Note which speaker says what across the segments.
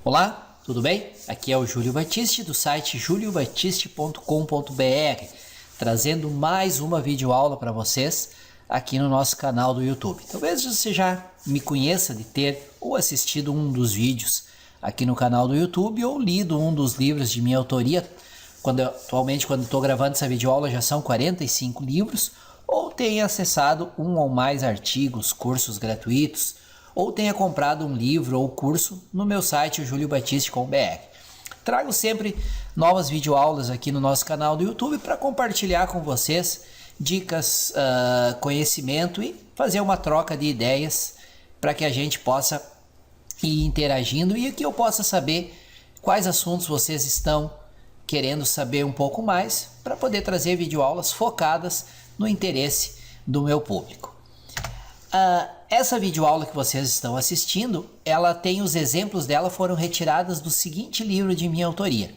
Speaker 1: Olá, tudo bem? Aqui é o Júlio Batiste do site juliobatiste.com.br, trazendo mais uma videoaula para vocês aqui no nosso canal do YouTube. Talvez você já me conheça de ter ou assistido um dos vídeos aqui no canal do YouTube ou lido um dos livros de minha autoria. Atualmente, quando estou gravando essa videoaula, já são 45 livros, ou tenha acessado um ou mais artigos, cursos gratuitos, ou tenha comprado um livro ou curso no meu site, juliobatiste.com.br. Trago sempre novas videoaulas aqui no nosso canal do YouTube para compartilhar com vocês dicas, conhecimento e fazer uma troca de ideias para que a gente possa ir interagindo e que eu possa saber quais assuntos vocês estão querendo saber um pouco mais para poder trazer videoaulas focadas no interesse do meu público. Essa videoaula que vocês estão assistindo, ela tem os exemplos dela foram retiradas do seguinte livro de minha autoria: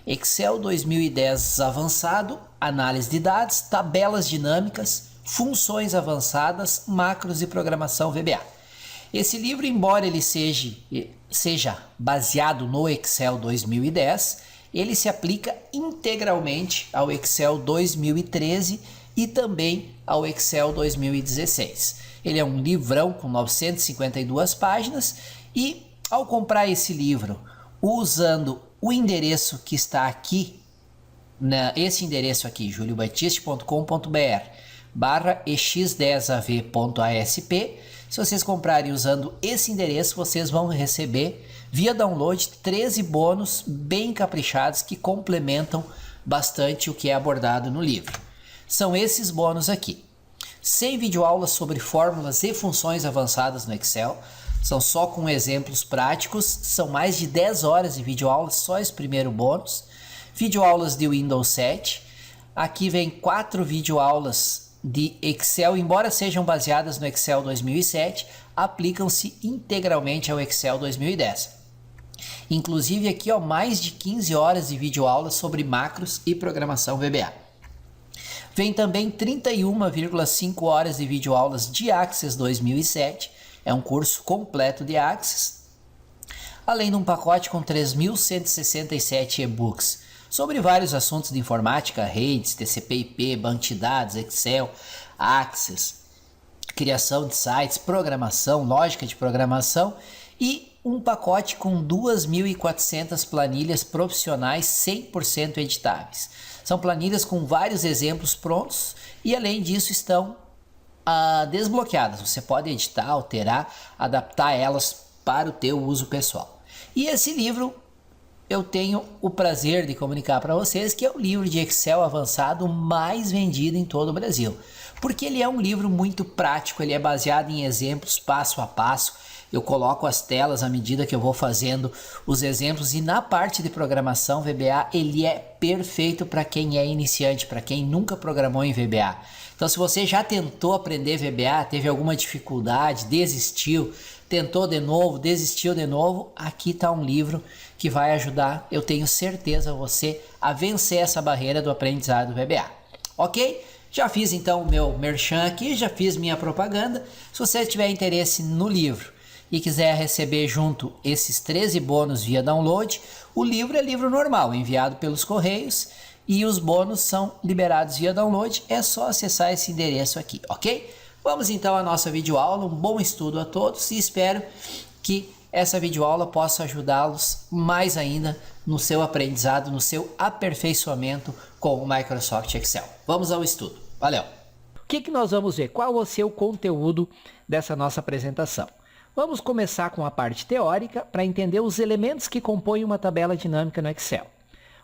Speaker 1: Excel 2010 Avançado, Análise de Dados, Tabelas Dinâmicas, Funções Avançadas, Macros e Programação VBA. Esse livro, embora ele seja baseado no Excel 2010, ele se aplica integralmente ao Excel 2013 e também ao Excel 2016. Ele é um livrão com 952 páginas e ao comprar esse livro usando o endereço que está aqui, esse endereço aqui, juliobatiste.com.br/ex10av.asp, se vocês comprarem usando esse endereço, vocês vão receber via download 13 bônus bem caprichados que complementam bastante o que é abordado no livro. São esses bônus aqui: 100 videoaulas sobre fórmulas e funções avançadas no Excel, são só com exemplos práticos, são mais de 10 horas de videoaulas, só esse primeiro bônus. Videoaulas de Windows 7, aqui vem 4 videoaulas de Excel, embora sejam baseadas no Excel 2007, aplicam-se integralmente ao Excel 2010. Inclusive aqui, mais de 15 horas de videoaulas sobre macros e programação VBA. Vem também 31,5 horas de videoaulas de Access 2007, é um curso completo de Access, além de um pacote com 3.167 e-books sobre vários assuntos de informática, redes, TCP/IP, banco de dados, Excel, Access, criação de sites, programação, lógica de programação e um pacote com 2.400 planilhas profissionais 100% editáveis. São planilhas com vários exemplos prontos e além disso estão desbloqueadas. Você pode editar, alterar, adaptar elas para o teu uso pessoal. E esse livro eu tenho o prazer de comunicar para vocês que é o livro de Excel avançado mais vendido em todo o Brasil. Porque ele é um livro muito prático, ele é baseado em exemplos passo a passo. Eu coloco as telas à medida que eu vou fazendo os exemplos e na parte de programação VBA ele é perfeito para quem é iniciante, para quem nunca programou em VBA. Então se você já tentou aprender VBA, teve alguma dificuldade, desistiu, tentou de novo, desistiu de novo, aqui está um livro que vai ajudar, eu tenho certeza, você a vencer essa barreira do aprendizado VBA. Ok? Já fiz então o meu merchan aqui, já fiz minha propaganda. Se você tiver interesse no livro e quiser receber junto esses 13 bônus via download, o livro é livro normal, enviado pelos correios e os bônus são liberados via download, é só acessar esse endereço aqui, ok? Vamos então à nossa videoaula, um bom estudo a todos e espero que essa videoaula possa ajudá-los mais ainda no seu aprendizado, no seu aperfeiçoamento com o Microsoft Excel. Vamos ao estudo, valeu! O que nós vamos ver? Qual vai ser o conteúdo dessa nossa apresentação? Vamos começar com a parte teórica para entender os elementos que compõem uma tabela dinâmica no Excel.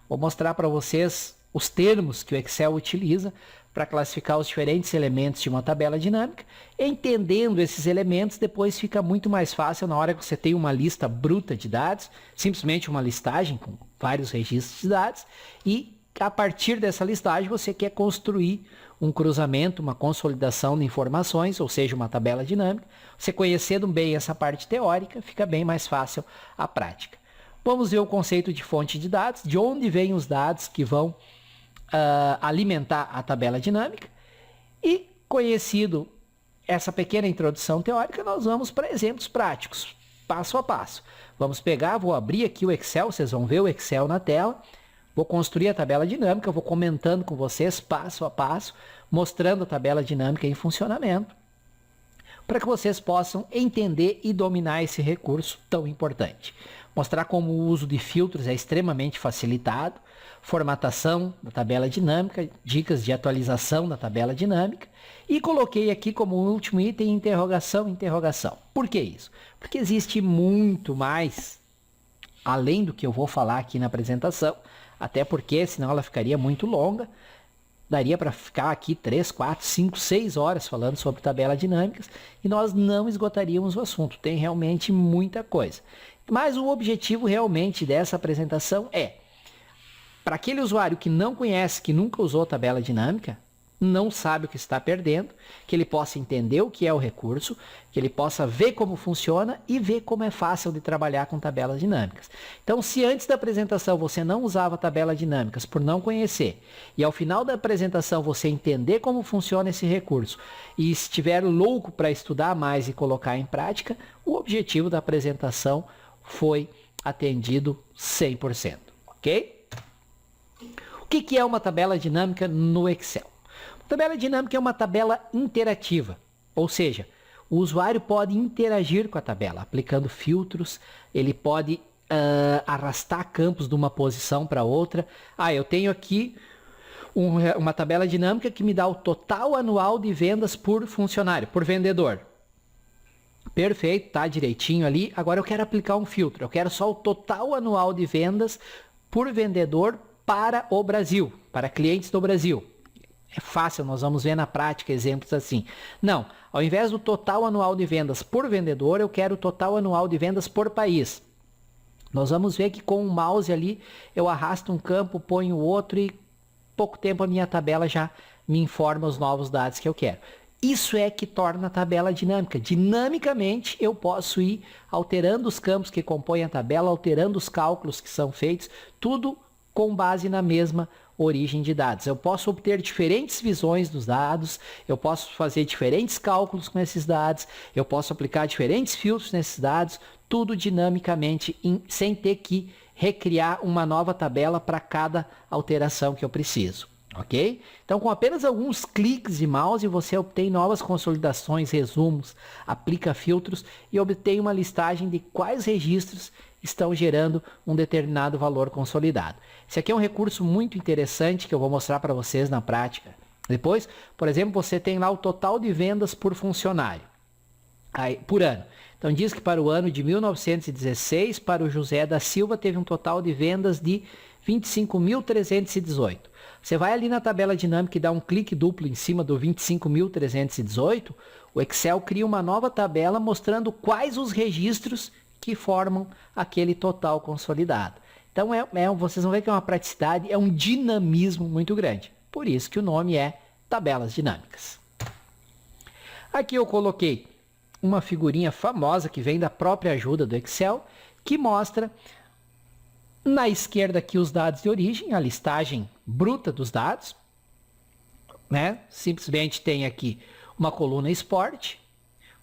Speaker 1: Vou mostrar para vocês os termos que o Excel utiliza para classificar os diferentes elementos de uma tabela dinâmica. Entendendo esses elementos, depois fica muito mais fácil na hora que você tem uma lista bruta de dados, simplesmente uma listagem com vários registros de dados, e a partir dessa listagem você quer construir um cruzamento, uma consolidação de informações, ou seja, uma tabela dinâmica. Você conhecendo bem essa parte teórica, fica bem mais fácil a prática. Vamos ver o conceito de fonte de dados, de onde vêm os dados que vão alimentar a tabela dinâmica. E conhecido essa pequena introdução teórica, nós vamos para exemplos práticos. passo a passo. Vamos pegar, vou abrir aqui o Excel, vocês vão ver o Excel na tela. Vou construir a tabela dinâmica, vou comentando com vocês passo a passo, mostrando a tabela dinâmica em funcionamento, para que vocês possam entender e dominar esse recurso tão importante. Mostrar como o uso de filtros é extremamente facilitado, formatação da tabela dinâmica, dicas de atualização da tabela dinâmica, e coloquei aqui como último item interrogação, interrogação. Por que isso? Porque existe muito mais, além do que eu vou falar aqui na apresentação, até porque senão ela ficaria muito longa. Daria para ficar aqui 3, 4, 5, 6 horas falando sobre tabelas dinâmicas e nós não esgotaríamos o assunto. Tem realmente muita coisa. Mas o objetivo realmente dessa apresentação é, para aquele usuário que não conhece, que nunca usou tabela dinâmica, não sabe o que está perdendo, que ele possa entender o que é o recurso, que ele possa ver como funciona e ver como é fácil de trabalhar com tabelas dinâmicas. Então, se antes da apresentação você não usava tabelas dinâmicas por não conhecer, e ao final da apresentação você entender como funciona esse recurso, e estiver louco para estudar mais e colocar em prática, o objetivo da apresentação foi atendido 100%, ok? O que é uma tabela dinâmica no Excel? Tabela dinâmica é uma tabela interativa, ou seja, o usuário pode interagir com a tabela, aplicando filtros, ele pode arrastar campos de uma posição para outra. Eu tenho aqui uma tabela dinâmica que me dá o total anual de vendas por funcionário, por vendedor. Perfeito, tá direitinho ali. Agora eu quero aplicar um filtro, eu quero só o total anual de vendas por vendedor para o Brasil, para clientes do Brasil. É fácil, nós vamos ver na prática exemplos assim. Não, ao invés do total anual de vendas por vendedor, eu quero o total anual de vendas por país. Nós vamos ver que com o mouse ali, eu arrasto um campo, ponho outro e pouco tempo a minha tabela já me informa os novos dados que eu quero. Isso é que torna a tabela dinâmica. Dinamicamente, eu posso ir alterando os campos que compõem a tabela, alterando os cálculos que são feitos, tudo com base na mesma origem de dados. Eu posso obter diferentes visões dos dados, eu posso fazer diferentes cálculos com esses dados, eu posso aplicar diferentes filtros nesses dados, tudo dinamicamente, sem ter que recriar uma nova tabela para cada alteração que eu preciso. Ok? Então, com apenas alguns cliques de mouse, você obtém novas consolidações, resumos, aplica filtros e obtém uma listagem de quais registros estão gerando um determinado valor consolidado. Esse aqui é um recurso muito interessante que eu vou mostrar para vocês na prática. Depois, por exemplo, você tem lá o total de vendas por funcionário, por ano. Então, diz que para o ano de 1916, para o José da Silva, teve um total de vendas de 25.318. Você vai ali na tabela dinâmica e dá um clique duplo em cima do 25.318, o Excel cria uma nova tabela mostrando quais os registros que formam aquele total consolidado. Então, vocês vão ver que é uma praticidade, é um dinamismo muito grande. Por isso que o nome é tabelas dinâmicas. Aqui eu coloquei uma figurinha famosa que vem da própria ajuda do Excel, que mostra na esquerda aqui os dados de origem, a listagem bruta dos dados, né? Simplesmente tem aqui uma coluna esporte,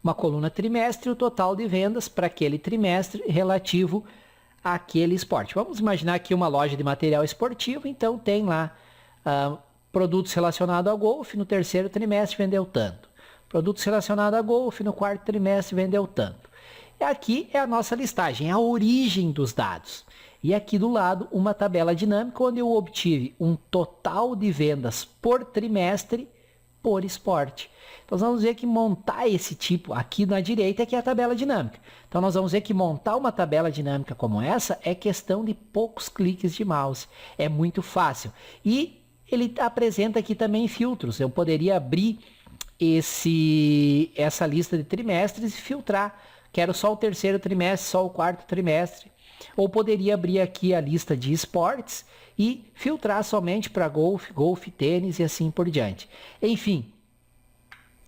Speaker 1: uma coluna trimestre e o total de vendas para aquele trimestre relativo àquele esporte. Vamos imaginar aqui uma loja de material esportivo, então tem lá produtos relacionados ao golfe, no terceiro trimestre vendeu tanto. Produtos relacionados a golfe, no quarto trimestre vendeu tanto. E aqui é a nossa listagem, a origem dos dados. E aqui do lado uma tabela dinâmica onde eu obtive um total de vendas por trimestre por esporte. Então nós vamos ver que montar esse tipo, aqui na direita aqui é a tabela dinâmica. Então nós vamos ver que montar uma tabela dinâmica como essa é questão de poucos cliques de mouse. É muito fácil. E ele apresenta aqui também filtros. Eu poderia abrir essa lista de trimestres e filtrar. Quero só o terceiro trimestre, só o quarto trimestre. Ou poderia abrir aqui a lista de esportes e filtrar somente para golfe, tênis e assim por diante. Enfim,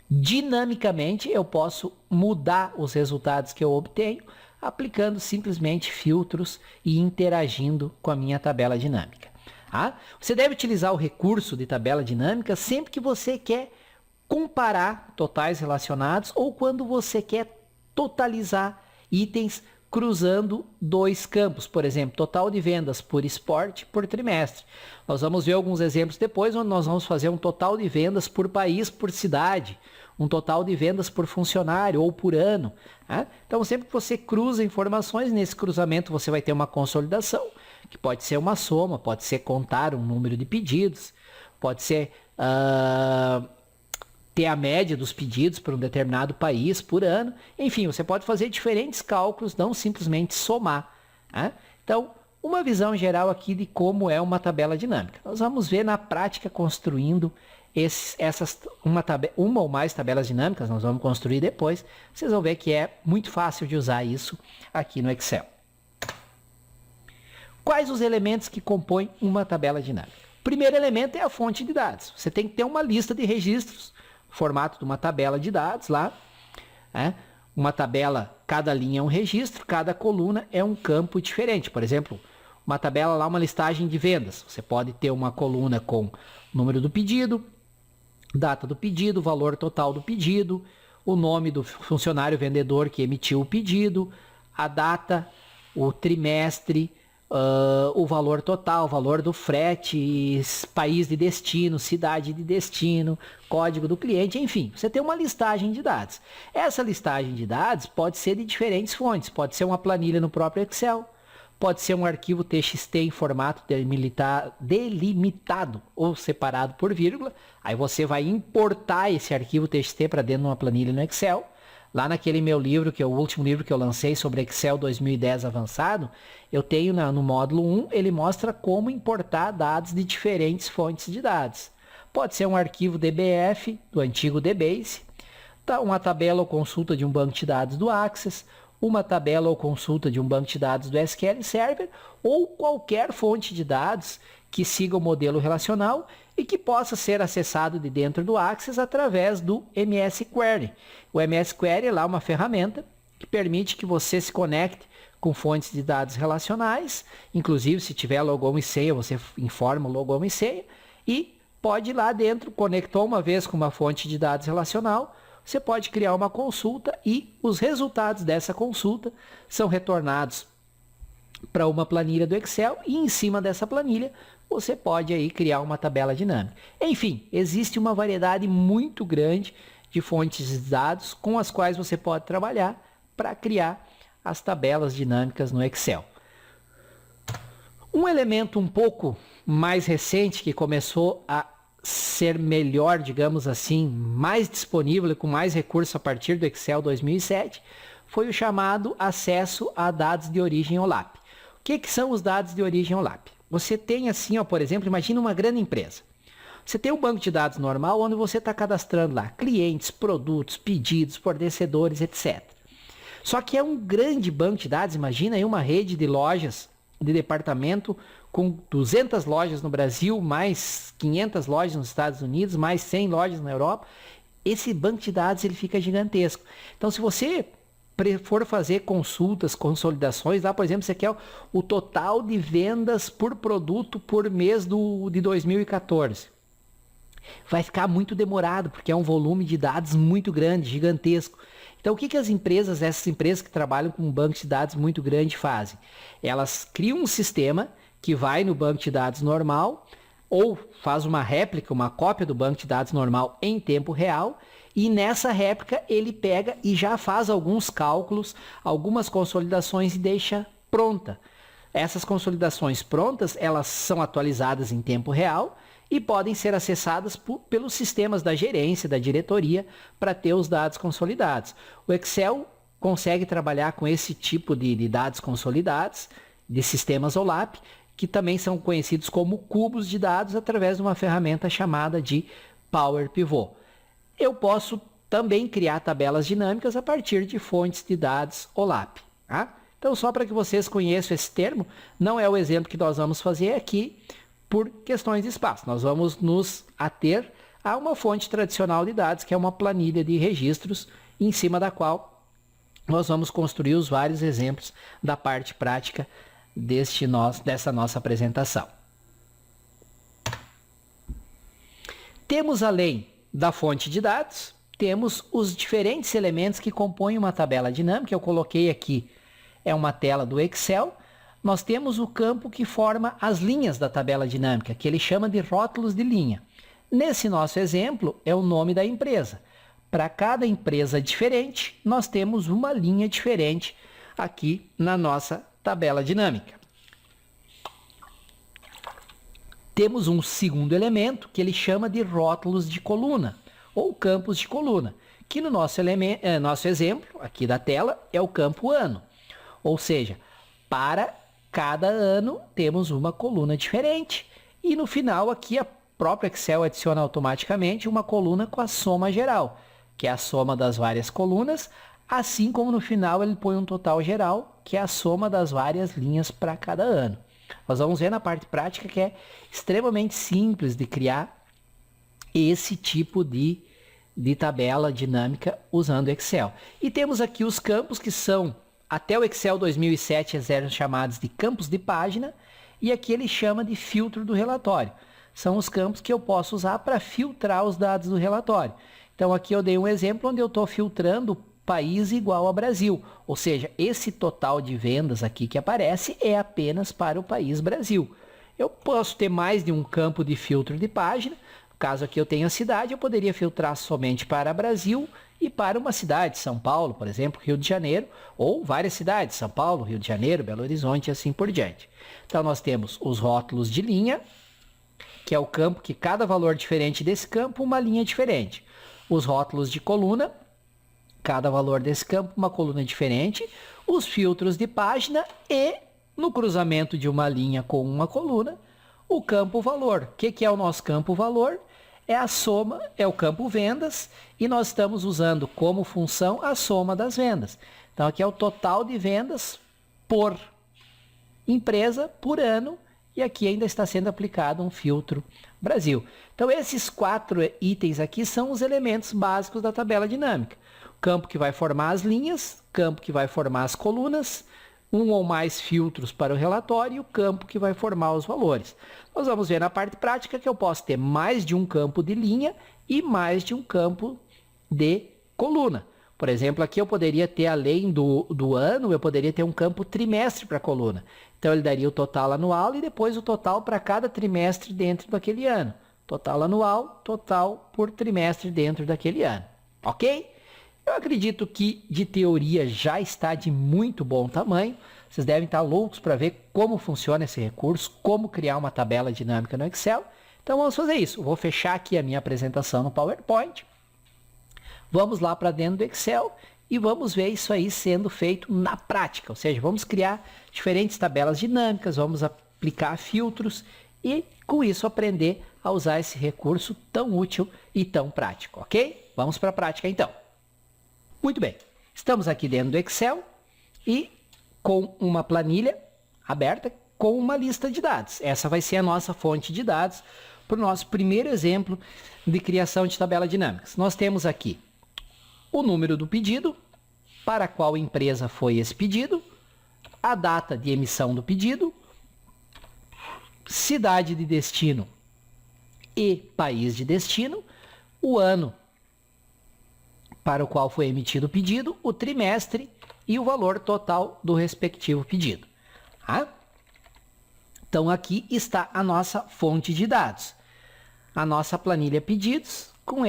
Speaker 1: dinamicamente eu posso mudar os resultados que eu obtenho aplicando simplesmente filtros e interagindo com a minha tabela dinâmica. Você deve utilizar o recurso de tabela dinâmica sempre que você quer comparar totais relacionados ou quando você quer totalizar itens cruzando dois campos, por exemplo, total de vendas por esporte por trimestre. Nós vamos ver alguns exemplos depois, onde nós vamos fazer um total de vendas por país, por cidade, um total de vendas por funcionário ou por ano. Né? Então, sempre que você cruza informações, nesse cruzamento você vai ter uma consolidação, que pode ser uma soma, pode ser contar um número de pedidos, pode ser ter a média dos pedidos para um determinado país por ano. Enfim, você pode fazer diferentes cálculos, não simplesmente somar. Né? Então, uma visão geral aqui de como é uma tabela dinâmica. Nós vamos ver na prática construindo uma ou mais tabelas dinâmicas, nós vamos construir depois. Vocês vão ver que é muito fácil de usar isso aqui no Excel. Quais os elementos que compõem uma tabela dinâmica? O primeiro elemento é a fonte de dados. Você tem que ter uma lista de registros, formato de uma tabela de dados lá. Né? Uma tabela, cada linha é um registro, cada coluna é um campo diferente. Por exemplo, uma tabela lá, uma listagem de vendas. Você pode ter uma coluna com o número do pedido, data do pedido, valor total do pedido, o nome do funcionário vendedor que emitiu o pedido, a data, o trimestre, o valor total, o valor do frete, país de destino, cidade de destino, código do cliente, enfim, você tem uma listagem de dados. Essa listagem de dados pode ser de diferentes fontes, pode ser uma planilha no próprio Excel, pode ser um arquivo TXT em formato delimitado ou separado por vírgula, aí você vai importar esse arquivo TXT para dentro de uma planilha no Excel. Lá naquele meu livro, que é o último livro que eu lancei sobre Excel 2010 avançado, eu tenho no módulo 1, ele mostra como importar dados de diferentes fontes de dados. Pode ser um arquivo DBF, do antigo DBase, uma tabela ou consulta de um banco de dados do Access, uma tabela ou consulta de um banco de dados do SQL Server, ou qualquer fonte de dados que siga o modelo relacional e que possa ser acessado de dentro do Access através do MS Query. O MS Query é lá uma ferramenta que permite que você se conecte com fontes de dados relacionais, inclusive se tiver login e senha, você informa o login e senha, e pode ir lá dentro, conectou uma vez com uma fonte de dados relacional, você pode criar uma consulta e os resultados dessa consulta são retornados para uma planilha do Excel e em cima dessa planilha você pode aí criar uma tabela dinâmica. Enfim, existe uma variedade muito grande de fontes de dados com as quais você pode trabalhar para criar as tabelas dinâmicas no Excel. Um elemento um pouco mais recente que começou a ser melhor, digamos assim, mais disponível e com mais recursos a partir do Excel 2007, foi o chamado acesso a dados de origem OLAP. O que são os dados de origem OLAP? Você tem assim, ó, por exemplo, imagina uma grande empresa. Você tem um banco de dados normal onde você está cadastrando lá clientes, produtos, pedidos, fornecedores, etc. Só que é um grande banco de dados, imagina aí uma rede de lojas de departamento com 200 lojas no Brasil, mais 500 lojas nos Estados Unidos, mais 100 lojas na Europa. Esse banco de dados ele fica gigantesco. Então, se você for fazer consultas, consolidações, lá, por exemplo, você quer o total de vendas por produto por mês de 2014. Vai ficar muito demorado, porque é um volume de dados muito grande, gigantesco. Então, o que as empresas, essas empresas que trabalham com um banco de dados muito grande fazem? Elas criam um sistema que vai no banco de dados normal, ou faz uma réplica, uma cópia do banco de dados normal em tempo real, e nessa réplica ele pega e já faz alguns cálculos, algumas consolidações e deixa pronta. Essas consolidações prontas, elas são atualizadas em tempo real e podem ser acessadas pelos sistemas da gerência, da diretoria, para ter os dados consolidados. O Excel consegue trabalhar com esse tipo de dados consolidados, de sistemas OLAP, que também são conhecidos como cubos de dados através de uma ferramenta chamada de Power Pivot. Eu posso também criar tabelas dinâmicas a partir de fontes de dados OLAP. Tá? Então, só para que vocês conheçam esse termo, não é o exemplo que nós vamos fazer aqui por questões de espaço. Nós vamos nos ater a uma fonte tradicional de dados, que é uma planilha de registros, em cima da qual nós vamos construir os vários exemplos da parte prática dessa nossa apresentação. Temos, além da fonte de dados, temos os diferentes elementos que compõem uma tabela dinâmica. Eu coloquei aqui, é uma tela do Excel. Nós temos o campo que forma as linhas da tabela dinâmica, que ele chama de rótulos de linha. Nesse nosso exemplo, é o nome da empresa. Para cada empresa diferente, nós temos uma linha diferente aqui na nossa tabela dinâmica. Temos um segundo elemento que ele chama de rótulos de coluna, ou campos de coluna, que no nosso exemplo, aqui da tela, é o campo ano. Ou seja, para cada ano temos uma coluna diferente. E no final aqui a própria Excel adiciona automaticamente uma coluna com a soma geral, que é a soma das várias colunas, assim como no final ele põe um total geral, que é a soma das várias linhas para cada ano. Nós vamos ver na parte prática que é extremamente simples de criar esse tipo de tabela dinâmica usando Excel. E temos aqui os campos que são, até o Excel 2007, eram chamados de campos de página, e aqui ele chama de filtro do relatório. São os campos que eu posso usar para filtrar os dados do relatório. Então aqui eu dei um exemplo onde eu estou filtrando país igual a Brasil, ou seja, esse total de vendas aqui que aparece é apenas para o país Brasil. Eu posso ter mais de um campo de filtro de página. No caso aqui eu tenho a cidade, eu poderia filtrar somente para Brasil e para uma cidade, São Paulo, por exemplo, Rio de Janeiro, ou várias cidades, São Paulo, Rio de Janeiro, Belo Horizonte e assim por diante. Então nós temos os rótulos de linha, que é o campo que cada valor diferente desse campo, uma linha diferente. Os rótulos de coluna, cada valor desse campo, uma coluna diferente. Os filtros de página e, no cruzamento de uma linha com uma coluna, o campo valor. O que é o nosso campo valor? É a soma, é o campo vendas, e nós estamos usando como função a soma das vendas. Então aqui é o total de vendas por empresa, por ano, e aqui ainda está sendo aplicado um filtro Brasil. Então esses 4 itens aqui são os elementos básicos da tabela dinâmica. O campo que vai formar as linhas, campo que vai formar as colunas, um ou mais filtros para o relatório e o campo que vai formar os valores. Nós vamos ver na parte prática que eu posso ter mais de um campo de linha e mais de um campo de coluna. Por exemplo, aqui eu poderia ter, além do ano, eu poderia ter um campo trimestre para a coluna. Então ele daria o total anual e depois o total para cada trimestre dentro daquele ano. Total anual, total por trimestre dentro daquele ano. Ok? Eu acredito que de teoria já está de muito bom tamanho. Vocês devem estar loucos para ver como funciona esse recurso, como criar uma tabela dinâmica no Excel. Então vamos fazer isso. Eu vou fechar aqui a minha apresentação no PowerPoint. Vamos lá para dentro do Excel e vamos ver isso aí sendo feito na prática. Ou seja, vamos criar diferentes tabelas dinâmicas, vamos aplicar filtros e com isso aprender a usar esse recurso tão útil e tão prático, ok? Vamos para a prática então. Muito bem, estamos aqui dentro do Excel e com uma planilha aberta com uma lista de dados. Essa vai ser a nossa fonte de dados para o nosso primeiro exemplo de criação de tabela dinâmica. Nós temos aqui o número do pedido, para qual empresa foi esse pedido, a data de emissão do pedido, cidade de destino e país de destino, o ano para o qual foi emitido o pedido, o trimestre e o valor total do respectivo pedido. Tá? Então aqui está a nossa fonte de dados. A nossa planilha pedidos com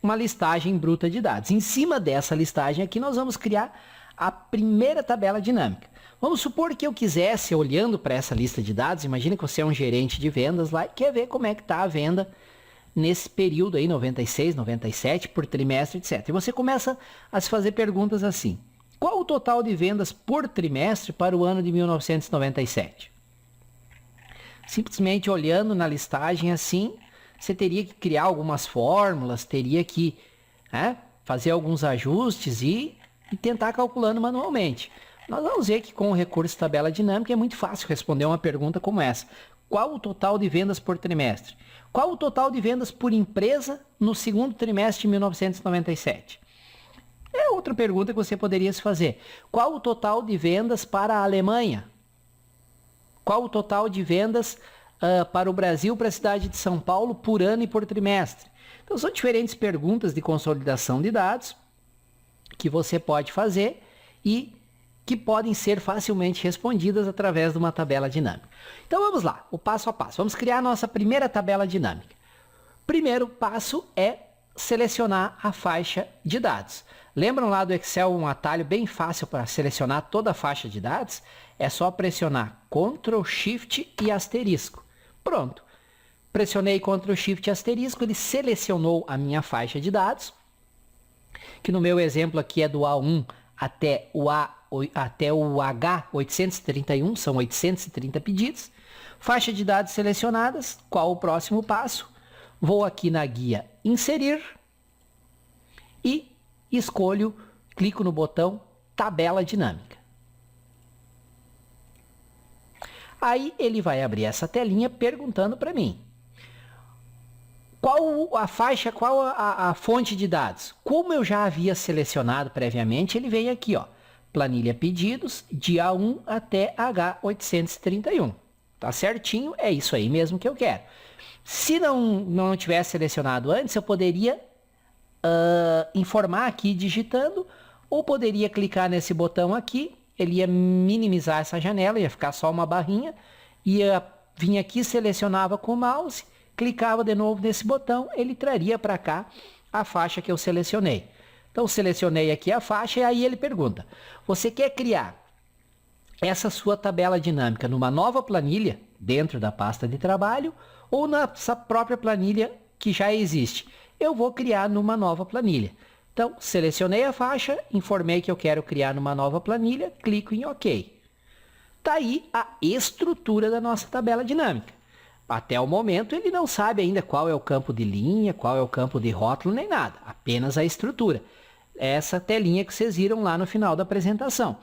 Speaker 1: uma listagem bruta de dados. Em cima dessa listagem aqui nós vamos criar a primeira tabela dinâmica. Vamos supor que eu quisesse, olhando para essa lista de dados, imagine que você é um gerente de vendas lá e quer ver como é que está a venda nesse período aí, 96, 97, por trimestre, etc. E você começa a se fazer perguntas assim: qual o total de vendas por trimestre para o ano de 1997? Simplesmente olhando na listagem assim, você teria que criar algumas fórmulas, teria que fazer alguns ajustes e tentar calculando manualmente. Nós vamos ver que com o recurso tabela dinâmica é muito fácil responder uma pergunta como essa. Qual o total de vendas por trimestre? Qual o total de vendas por empresa no segundo trimestre de 1997? É outra pergunta que você poderia se fazer. Qual o total de vendas para a Alemanha? Qual o total de vendas para o Brasil, para a cidade de São Paulo, por ano e por trimestre. Então são diferentes perguntas de consolidação de dados que você pode fazer e que podem ser facilmente respondidas através de uma tabela dinâmica. Então vamos lá, o passo a passo. Vamos criar a nossa primeira tabela dinâmica. Primeiro passo é selecionar a faixa de dados. Lembram lá do Excel um atalho bem fácil para selecionar toda a faixa de dados? É só pressionar Ctrl, Shift e asterisco. Pronto. Pressionei Ctrl, Shift e asterisco, ele selecionou a minha faixa de dados, que no meu exemplo aqui é do A1 até o H831, são 830 pedidos. Faixa de dados selecionadas, qual o próximo passo? Vou aqui na guia Inserir e escolho, clico no botão Tabela Dinâmica. Aí ele vai abrir essa telinha perguntando para mim qual a faixa, qual a fonte de dados. Como eu já havia selecionado previamente, ele vem aqui, ó, planilha pedidos de A1 até H831. Tá certinho, é isso aí mesmo que eu quero. Se não tivesse selecionado antes, eu poderia informar aqui digitando, ou poderia clicar nesse botão aqui, ele ia minimizar essa janela, ia ficar só uma barrinha, ia vir aqui, selecionava com o mouse, clicava de novo nesse botão, ele traria para cá a faixa que eu selecionei. Então selecionei aqui a faixa e aí ele pergunta, você quer criar essa sua tabela dinâmica numa nova planilha dentro da pasta de trabalho ou nessa própria planilha que já existe? Eu vou criar numa nova planilha. Então, selecionei a faixa, informei que eu quero criar numa nova planilha, clico em OK. Está aí a estrutura da nossa tabela dinâmica. Até o momento ele não sabe ainda qual é o campo de linha, qual é o campo de rótulo, nem nada. Apenas a estrutura. Essa telinha que vocês viram lá no final da apresentação.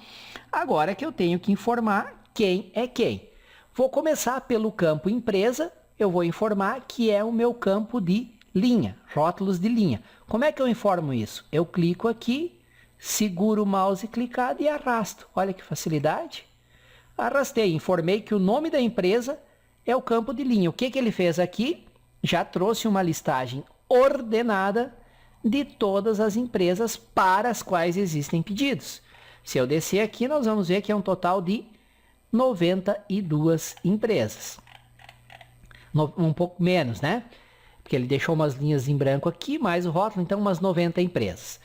Speaker 1: Agora que eu tenho que informar quem é quem. Vou começar pelo campo empresa, eu vou informar que é o meu campo de linha, rótulos de linha. Como é que eu informo isso? Eu clico aqui, seguro o mouse clicado e arrasto. Olha que facilidade. Arrastei, informei que o nome da empresa é o campo de linha. O que ele fez aqui? Já trouxe uma listagem ordenada de todas as empresas para as quais existem pedidos. Se eu descer aqui, nós vamos ver que é um total de 92 empresas. Um pouco menos, né? Porque ele deixou umas linhas em branco aqui, mais o rótulo, então umas 90 empresas.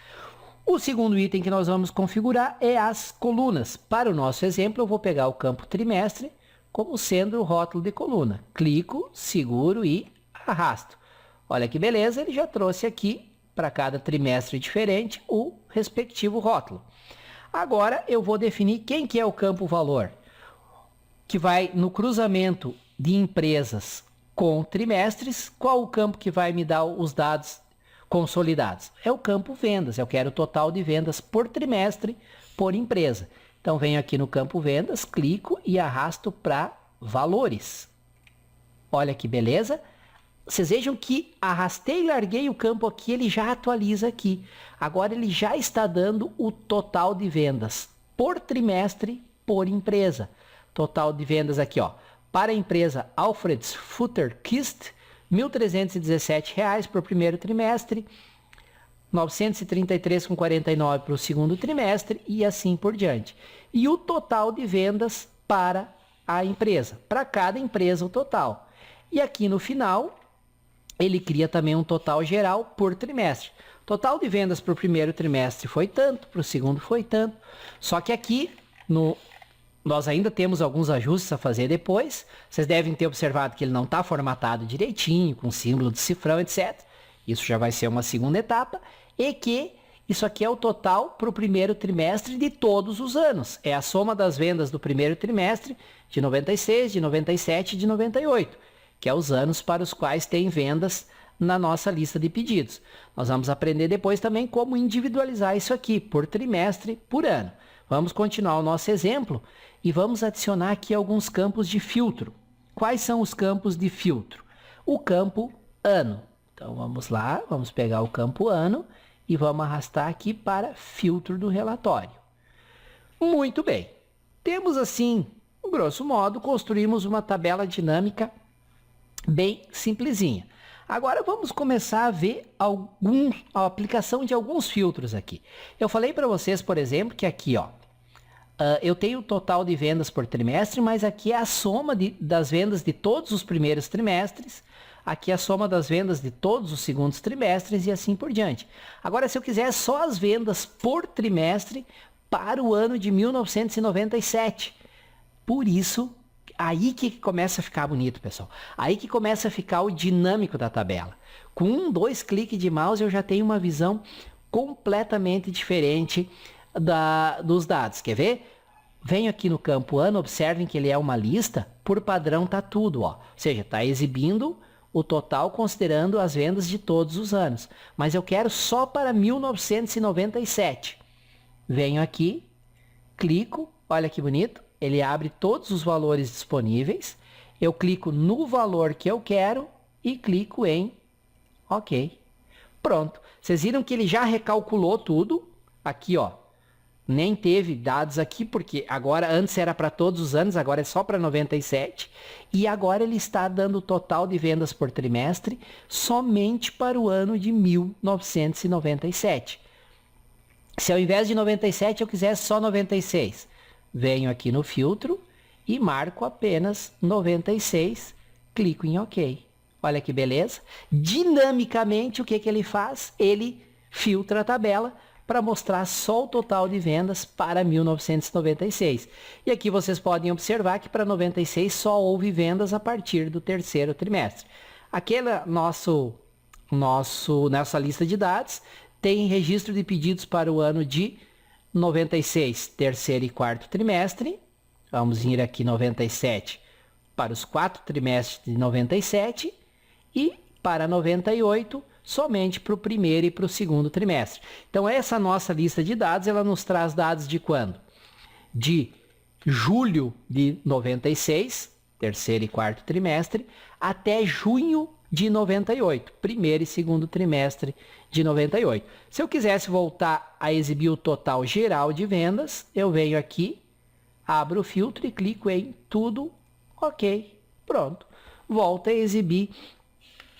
Speaker 1: O segundo item que nós vamos configurar é as colunas. Para o nosso exemplo, eu vou pegar o campo trimestre como sendo o rótulo de coluna. Clico, seguro e arrasto. Olha que beleza, ele já trouxe aqui para cada trimestre diferente o respectivo rótulo. Agora eu vou definir quem que é o campo valor, que vai no cruzamento de empresas com trimestres. Qual o campo que vai me dar os dados consolidados? É o campo vendas. Eu quero o total de vendas por trimestre por empresa. Então venho aqui no campo vendas, clico e arrasto para valores. Olha que beleza. Vocês vejam que arrastei e larguei o campo aqui, ele já atualiza aqui. Agora ele já está dando o total de vendas por trimestre por empresa. Total de vendas aqui, ó. Para a empresa Alfred's Futterkist, R$ 1.317 para o primeiro trimestre, R$ 933,49 para o segundo trimestre e assim por diante. E o total de vendas para a empresa, para cada empresa o total. E aqui no final, ele cria também um total geral por trimestre. Total de vendas para o primeiro trimestre foi tanto, para o segundo foi tanto. Só que aqui nós ainda temos alguns ajustes a fazer depois. Vocês devem ter observado que ele não está formatado direitinho, com símbolo de cifrão, etc. Isso já vai ser uma segunda etapa. E que isso aqui é o total para o primeiro trimestre de todos os anos. É a soma das vendas do primeiro trimestre de 96, de 97 e de 98, que é os anos para os quais tem vendas na nossa lista de pedidos. Nós vamos aprender depois também como individualizar isso aqui por trimestre, por ano. Vamos continuar o nosso exemplo e vamos adicionar aqui alguns campos de filtro. Quais são os campos de filtro? O campo ano. Então vamos lá, vamos pegar o campo ano e vamos arrastar aqui para filtro do relatório. Muito bem. Temos assim, grosso modo, construímos uma tabela dinâmica Bem simplesinha. Agora vamos começar a ver a aplicação de alguns filtros aqui. Eu falei para vocês, por exemplo, que aqui, ó, eu tenho o total de vendas por trimestre, mas aqui é a soma das vendas de todos os primeiros trimestres, aqui é a soma das vendas de todos os segundos trimestres e assim por diante. Agora, se eu quiser só as vendas por trimestre para o ano de 1997, por isso, aí que começa a ficar bonito, pessoal. Aí que começa a ficar o dinâmico da tabela. Com 2 cliques de mouse eu já tenho uma visão completamente diferente dos dados. Quer ver? Venho aqui no campo ano, observem que ele é uma lista, por padrão tá tudo, ó. Ou seja, tá exibindo o total considerando as vendas de todos os anos. Mas eu quero só para 1997. Venho aqui, clico, olha que bonito. Ele abre todos os valores disponíveis. Eu clico no valor que eu quero e clico em OK. Pronto. Vocês viram que ele já recalculou tudo. Aqui, ó. Nem teve dados aqui, porque agora antes era para todos os anos, agora é só para 97. E agora ele está dando o total de vendas por trimestre somente para o ano de 1997. Se ao invés de 97 eu quisesse só 96, venho aqui no filtro e marco apenas 96, clico em OK. Olha que beleza. Dinamicamente, o que ele faz? Ele filtra a tabela para mostrar só o total de vendas para 1996. E aqui vocês podem observar que para 96 só houve vendas a partir do terceiro trimestre. Aquela nossa lista de dados tem registro de pedidos para o ano de 96, terceiro e quarto trimestre. Vamos vir aqui 97 para os 4 trimestres de 97 e para 98 somente para o primeiro e para o segundo trimestre. Então essa nossa lista de dados, ela nos traz dados de quando? De julho de 96, terceiro e quarto trimestre, até junho de 98, primeiro e segundo trimestre de 98. Se eu quisesse voltar a exibir o total geral de vendas, eu venho aqui, abro o filtro e clico em tudo, OK, pronto. Volta a exibir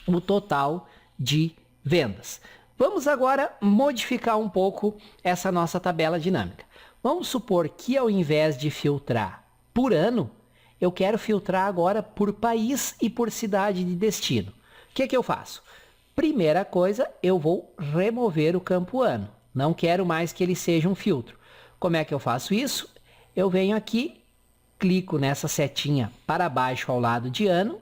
Speaker 1: o total de vendas. Vamos agora modificar um pouco essa nossa tabela dinâmica. Vamos supor que ao invés de filtrar por ano, eu quero filtrar agora por país e por cidade de destino. O que eu faço? Primeira coisa, eu vou remover o campo ano. Não quero mais que ele seja um filtro. Como é que eu faço isso? Eu venho aqui, clico nessa setinha para baixo ao lado de ano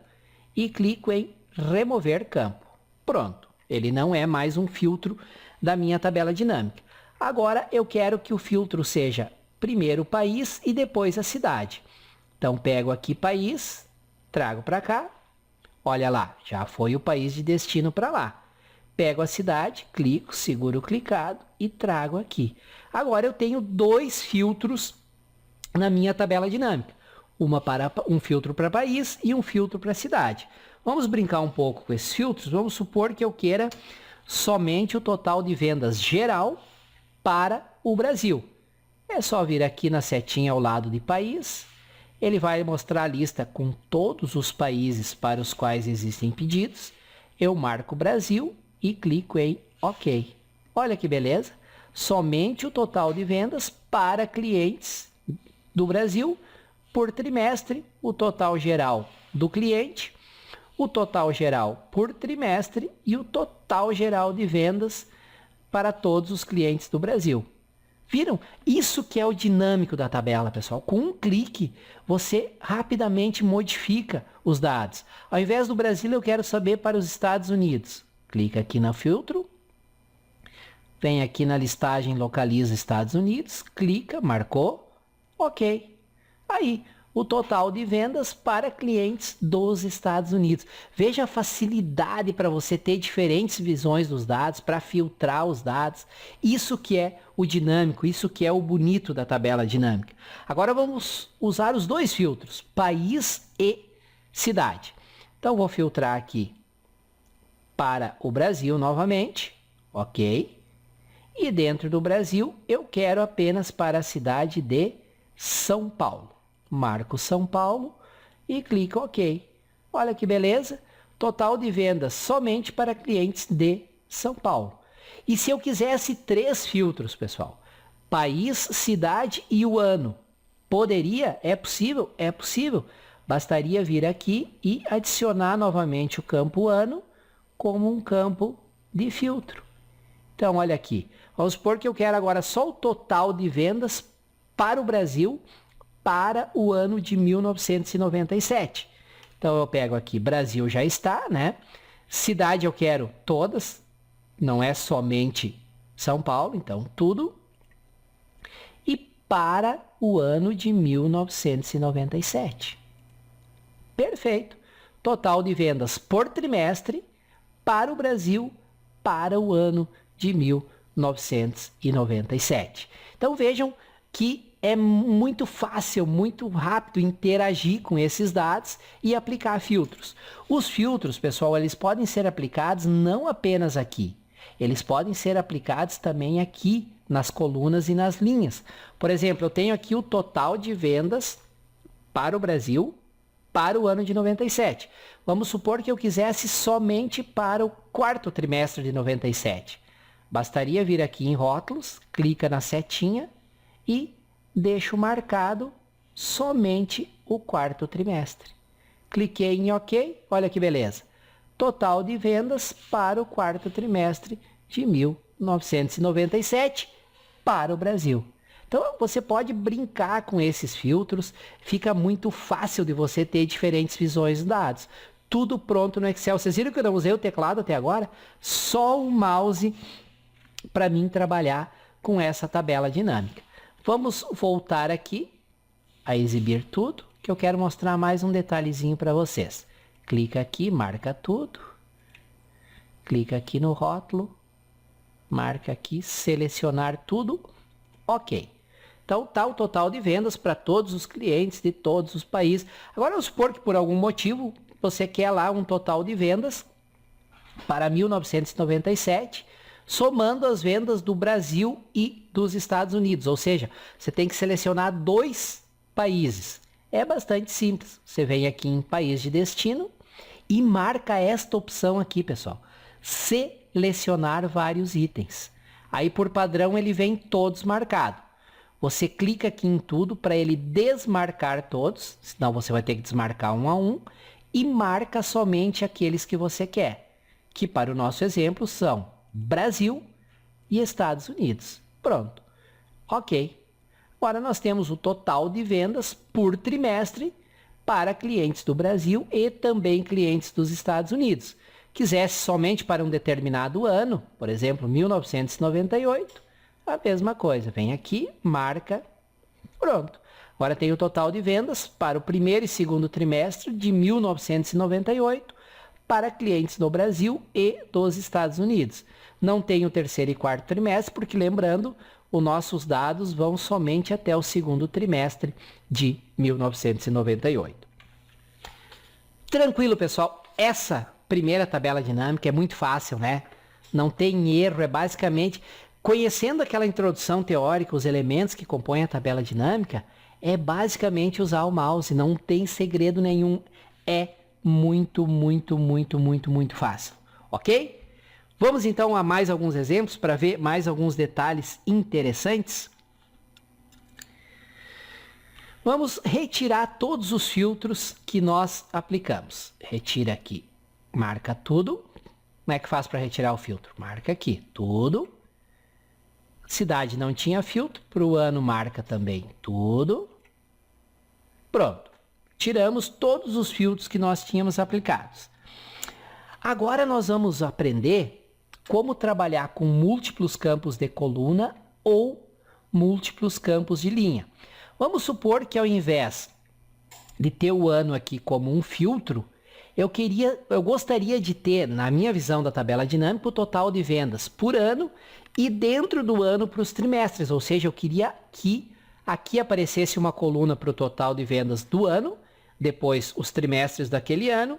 Speaker 1: e clico em remover campo. Pronto, ele não é mais um filtro da minha tabela dinâmica. Agora eu quero que o filtro seja primeiro o país e depois a cidade. Então pego aqui país, trago para cá. Olha lá, já foi o país de destino para lá. Pego a cidade, clico, seguro o clicado e trago aqui. Agora eu tenho 2 filtros na minha tabela dinâmica. Um filtro para país e um filtro para cidade. Vamos brincar um pouco com esses filtros. Vamos supor que eu queira somente o total de vendas geral para o Brasil. É só vir aqui na setinha ao lado de país. Ele vai mostrar a lista com todos os países para os quais existem pedidos. Eu marco Brasil e clico em OK. Olha que beleza. Somente o total de vendas para clientes do Brasil por trimestre, o total geral do cliente, o total geral por trimestre e o total geral de vendas para todos os clientes do Brasil. Viram? Isso que é o dinâmico da tabela, pessoal. Com um clique, você rapidamente modifica os dados. Ao invés do Brasil, eu quero saber para os Estados Unidos. Clica aqui no filtro. Vem aqui na listagem, localiza Estados Unidos. Clica, marcou. OK. Aí, o total de vendas para clientes dos Estados Unidos. Veja a facilidade para você ter diferentes visões dos dados, para filtrar os dados. Isso que é o dinâmico, isso que é o bonito da tabela dinâmica. Agora vamos usar os 2 filtros, país e cidade. Então vou filtrar aqui para o Brasil novamente, OK. E dentro do Brasil eu quero apenas para a cidade de São Paulo. Marco São Paulo e clico OK. Olha que beleza. Total de vendas somente para clientes de São Paulo. E se eu quisesse 3 filtros, pessoal? País, cidade e o ano. Poderia? É possível? É possível. Bastaria vir aqui e adicionar novamente o campo ano como um campo de filtro. Então, olha aqui. Vamos supor que eu quero agora só o total de vendas para o Brasil para o ano de 1997. Então, eu pego aqui, Brasil já está, né? Cidade eu quero todas, não é somente São Paulo, então tudo. E para o ano de 1997. Perfeito. Total de vendas por trimestre para o Brasil para o ano de 1997. Então vejam que é muito fácil, muito rápido interagir com esses dados e aplicar filtros. Os filtros, pessoal, eles podem ser aplicados não apenas aqui. Eles podem ser aplicados também aqui nas colunas e nas linhas. Por exemplo, eu tenho aqui o total de vendas para o Brasil para o ano de 97. Vamos supor que eu quisesse somente para o quarto trimestre de 97. Bastaria vir aqui em rótulos, clica na setinha e deixo marcado somente o quarto trimestre. Cliquei em OK, olha que beleza. Total de vendas para o quarto trimestre de 1997 para o Brasil. Então, você pode brincar com esses filtros, fica muito fácil de você ter diferentes visões de dados. Tudo pronto no Excel. Vocês viram que eu não usei o teclado até agora? Só o mouse para mim trabalhar com essa tabela dinâmica. Vamos voltar aqui a exibir tudo, que eu quero mostrar mais um detalhezinho para vocês. Clica aqui, marca tudo. Clica aqui no rótulo, marca aqui, selecionar tudo. OK. Então, tá o total de vendas para todos os clientes de todos os países. Agora, vamos supor que por algum motivo você quer lá um total de vendas para 1997, somando as vendas do Brasil e dos Estados Unidos. Ou seja, você tem que selecionar 2 países. É bastante simples. Você vem aqui em país de destino e marca esta opção aqui, pessoal. Selecionar vários itens. Aí, por padrão, ele vem todos marcados. Você clica aqui em tudo para ele desmarcar todos, senão você vai ter que desmarcar um a um, e marca somente aqueles que você quer, que para o nosso exemplo são Brasil e Estados Unidos. Pronto. OK. Agora nós temos o total de vendas por trimestre para clientes do Brasil e também clientes dos Estados Unidos. Quisesse somente para um determinado ano, por exemplo, 1998, a mesma coisa. Vem aqui, marca, pronto. Agora tem o total de vendas para o primeiro e segundo trimestre de 1998 para clientes do Brasil e dos Estados Unidos. Não tem o terceiro e quarto trimestre, porque lembrando, os nossos dados vão somente até o segundo trimestre de 1998. Tranquilo, pessoal. Essa primeira tabela dinâmica é muito fácil, né? Não tem erro, é basicamente, conhecendo aquela introdução teórica, os elementos que compõem a tabela dinâmica, é basicamente usar o mouse, não tem segredo nenhum. É muito fácil, ok? Vamos então a mais alguns exemplos para ver mais alguns detalhes interessantes. Vamos retirar todos os filtros que nós aplicamos. Retira aqui, marca tudo. Como é que faz para retirar o filtro? Marca aqui, tudo. Cidade não tinha filtro, para o ano marca também tudo. Pronto. Tiramos todos os filtros que nós tínhamos aplicados. Agora nós vamos aprender como trabalhar com múltiplos campos de coluna ou múltiplos campos de linha. Vamos supor que ao invés de ter o ano aqui como um filtro, eu gostaria de ter, na minha visão da tabela dinâmica, o total de vendas por ano e dentro do ano para os trimestres. Ou seja, eu queria que aqui aparecesse uma coluna para o total de vendas do ano, depois os trimestres daquele ano,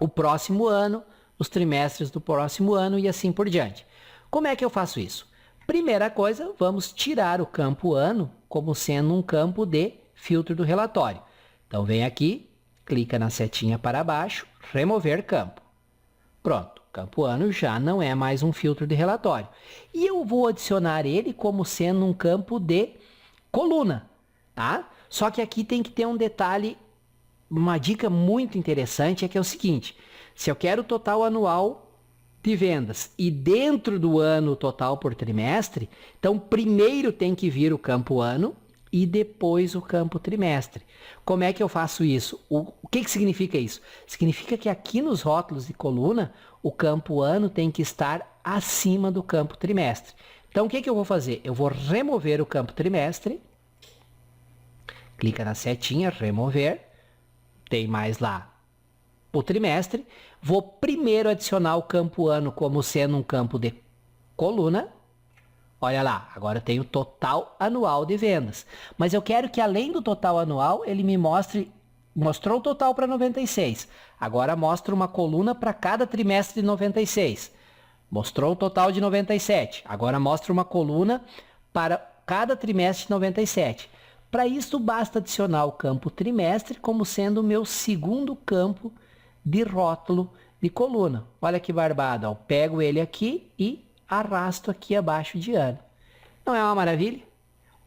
Speaker 1: o próximo ano, os trimestres do próximo ano e assim por diante. Como é que eu faço isso? Primeira coisa, vamos tirar o campo ano como sendo um campo de filtro do relatório. Então, vem aqui, clica na setinha para baixo, remover campo. Pronto, campo ano já não é mais um filtro de relatório. E eu vou adicionar ele como sendo um campo de coluna, tá? Só que aqui tem que ter um detalhe, uma dica muito interessante, é que é o seguinte: se eu quero o total anual de vendas e dentro do ano total por trimestre, então primeiro tem que vir o campo ano e depois o campo trimestre. Como é que eu faço isso? O que significa isso? Significa que aqui nos rótulos de coluna, o campo ano tem que estar acima do campo trimestre. Então, o que eu vou fazer? Eu vou remover o campo trimestre, clica na setinha, remover, tem mais lá o trimestre, vou primeiro adicionar o campo ano como sendo um campo de coluna. Olha lá, agora eu tenho o total anual de vendas. Mas eu quero que além do total anual, ele me mostrou o total para 96. Agora mostra uma coluna para cada trimestre de 96. Mostrou o total de 97. Agora mostra uma coluna para cada trimestre de 97. Para isso, basta adicionar o campo trimestre como sendo o meu segundo campo de rótulo de coluna. Olha que barbado, ó. Pego ele aqui e arrasto aqui abaixo de ano. Não é uma maravilha?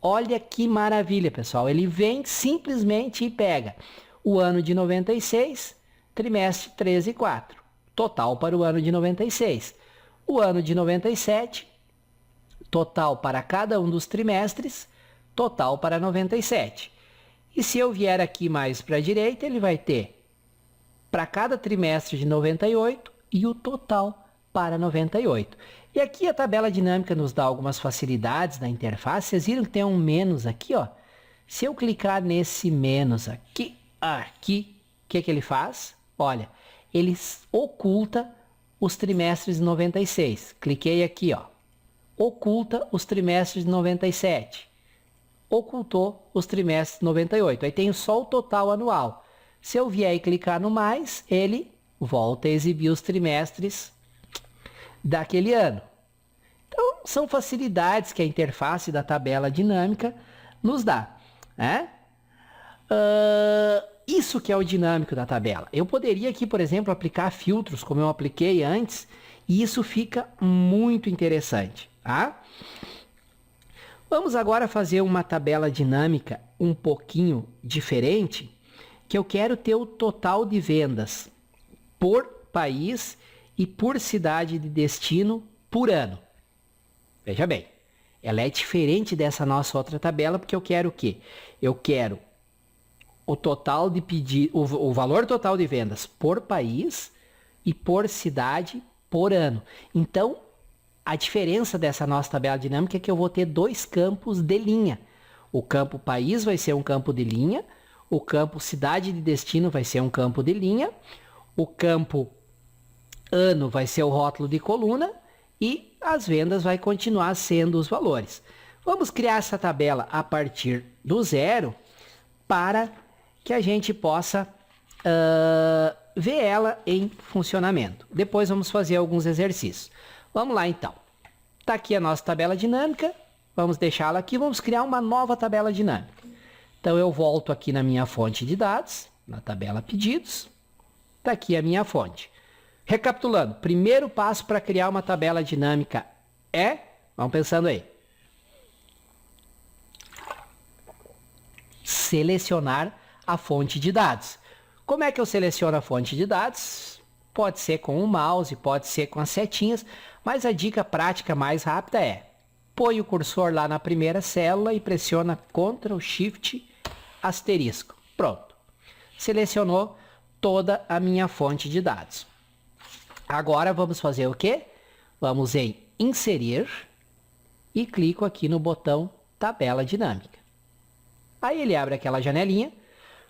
Speaker 1: Olha que maravilha, pessoal. Ele vem simplesmente e pega o ano de 96, trimestre 13 e 4. Total para o ano de 96. O ano de 97, total para cada um dos trimestres, total para 97. E se eu vier aqui mais para a direita, ele vai ter para cada trimestre de 98 e o total para 98. E aqui a tabela dinâmica nos dá algumas facilidades na interface. Vocês viram que tem um menos aqui, ó. Se eu clicar nesse menos aqui, o que ele faz? Olha, ele oculta os trimestres de 96. Cliquei aqui, ó. Oculta os trimestres de 97. Ocultou os trimestres de 98. Aí tenho só o total anual. Se eu vier e clicar no mais, ele volta a exibir os trimestres daquele ano. Então, são facilidades que a interface da tabela dinâmica nos dá, né? Isso que é o dinâmico da tabela. Eu poderia aqui, por exemplo, aplicar filtros, como eu apliquei antes, e isso fica muito interessante, tá? Vamos agora fazer uma tabela dinâmica um pouquinho diferente, que eu quero ter o total de vendas por país e por cidade de destino por ano. Veja bem, ela é diferente dessa nossa outra tabela, porque eu quero o quê? Eu quero o total de o valor total de vendas por país e por cidade por ano. Então, a diferença dessa nossa tabela dinâmica é que eu vou ter dois campos de linha. O campo país vai ser um campo de linha, o campo cidade de destino vai ser um campo de linha, o campo ano vai ser o rótulo de coluna e as vendas vai continuar sendo os valores. Vamos criar essa tabela a partir do zero para que a gente possa ver ela em funcionamento. Depois vamos fazer alguns exercícios. Vamos lá então. Está aqui a nossa tabela dinâmica. Vamos deixá-la aqui. Vamos criar uma nova tabela dinâmica. Então eu volto aqui na minha fonte de dados, na tabela pedidos. Está aqui a minha fonte. Recapitulando, primeiro passo para criar uma tabela dinâmica é, vamos pensando aí, selecionar a fonte de dados. Como é que eu seleciono a fonte de dados? Pode ser com o mouse, pode ser com as setinhas, mas a dica prática mais rápida é: põe o cursor lá na primeira célula e pressiona Ctrl Shift asterisco. Pronto. Selecionou toda a minha fonte de dados. Agora vamos fazer o quê? Vamos em inserir e clico aqui no botão tabela dinâmica. Aí ele abre aquela janelinha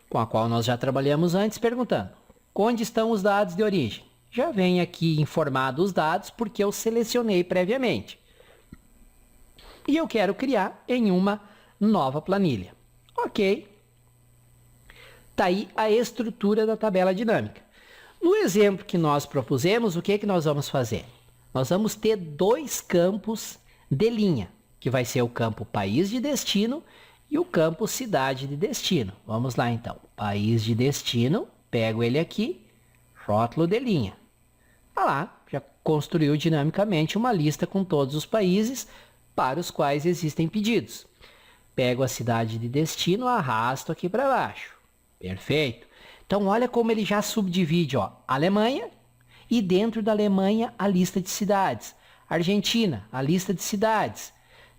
Speaker 1: com a qual nós já trabalhamos antes, perguntando: onde estão os dados de origem? Já vem aqui informado os dados porque eu selecionei previamente. E eu quero criar em uma nova planilha. Ok. Está aí a estrutura da tabela dinâmica. No exemplo que nós propusemos, o que nós vamos fazer? Nós vamos ter dois campos de linha, que vai ser o campo país de destino e o campo cidade de destino. Vamos lá então. País de destino Pego ele aqui, rótulo de linha. Olha lá, já construiu dinamicamente uma lista com todos os países para os quais existem pedidos. Pego a cidade de destino, arrasto aqui para baixo. Perfeito. Então olha como ele já subdivide, ó, Alemanha e dentro da Alemanha a lista de cidades. Argentina, a lista de cidades.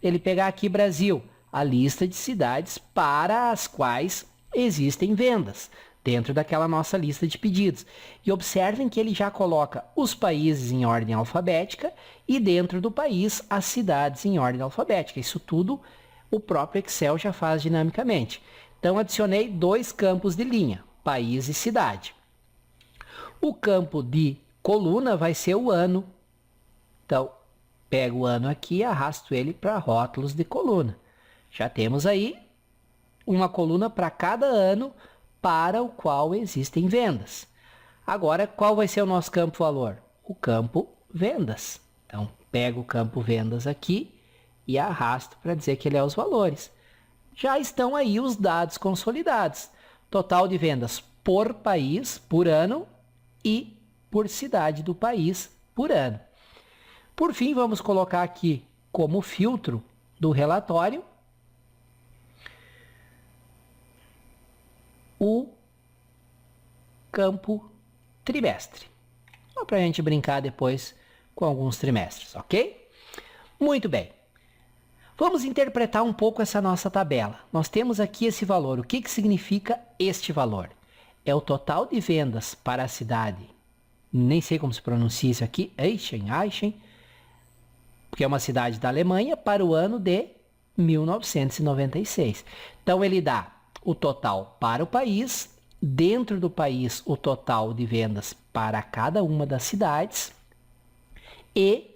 Speaker 1: Ele pegar aqui Brasil, a lista de cidades para as quais existem vendas, dentro daquela nossa lista de pedidos. E observem que ele já coloca os países em ordem alfabética e dentro do país as cidades em ordem alfabética. Isso tudo o próprio Excel já faz dinamicamente. Então adicionei 2 campos de linha, país e cidade. O campo de coluna vai ser o ano. Então, pego o ano aqui e arrasto ele para rótulos de coluna. Já temos aí uma coluna para cada ano para o qual existem vendas. Agora, qual vai ser o nosso campo valor? O campo vendas. Então, pego o campo vendas aqui e arrasto para dizer que ele é os valores. Já estão aí os dados consolidados. Total de vendas por país, por ano e por cidade do país, por ano. Por fim, vamos colocar aqui como filtro do relatório o campo trimestre. Só para a gente brincar depois com alguns trimestres, ok? Muito bem. Vamos interpretar um pouco essa nossa tabela. Nós temos aqui esse valor. O que significa este valor? É o total de vendas para a cidade. Nem sei como se pronuncia isso aqui. Eichen, porque é uma cidade da Alemanha, para o ano de 1996. Então, ele dá o total para o país, dentro do país, o total de vendas para cada uma das cidades e,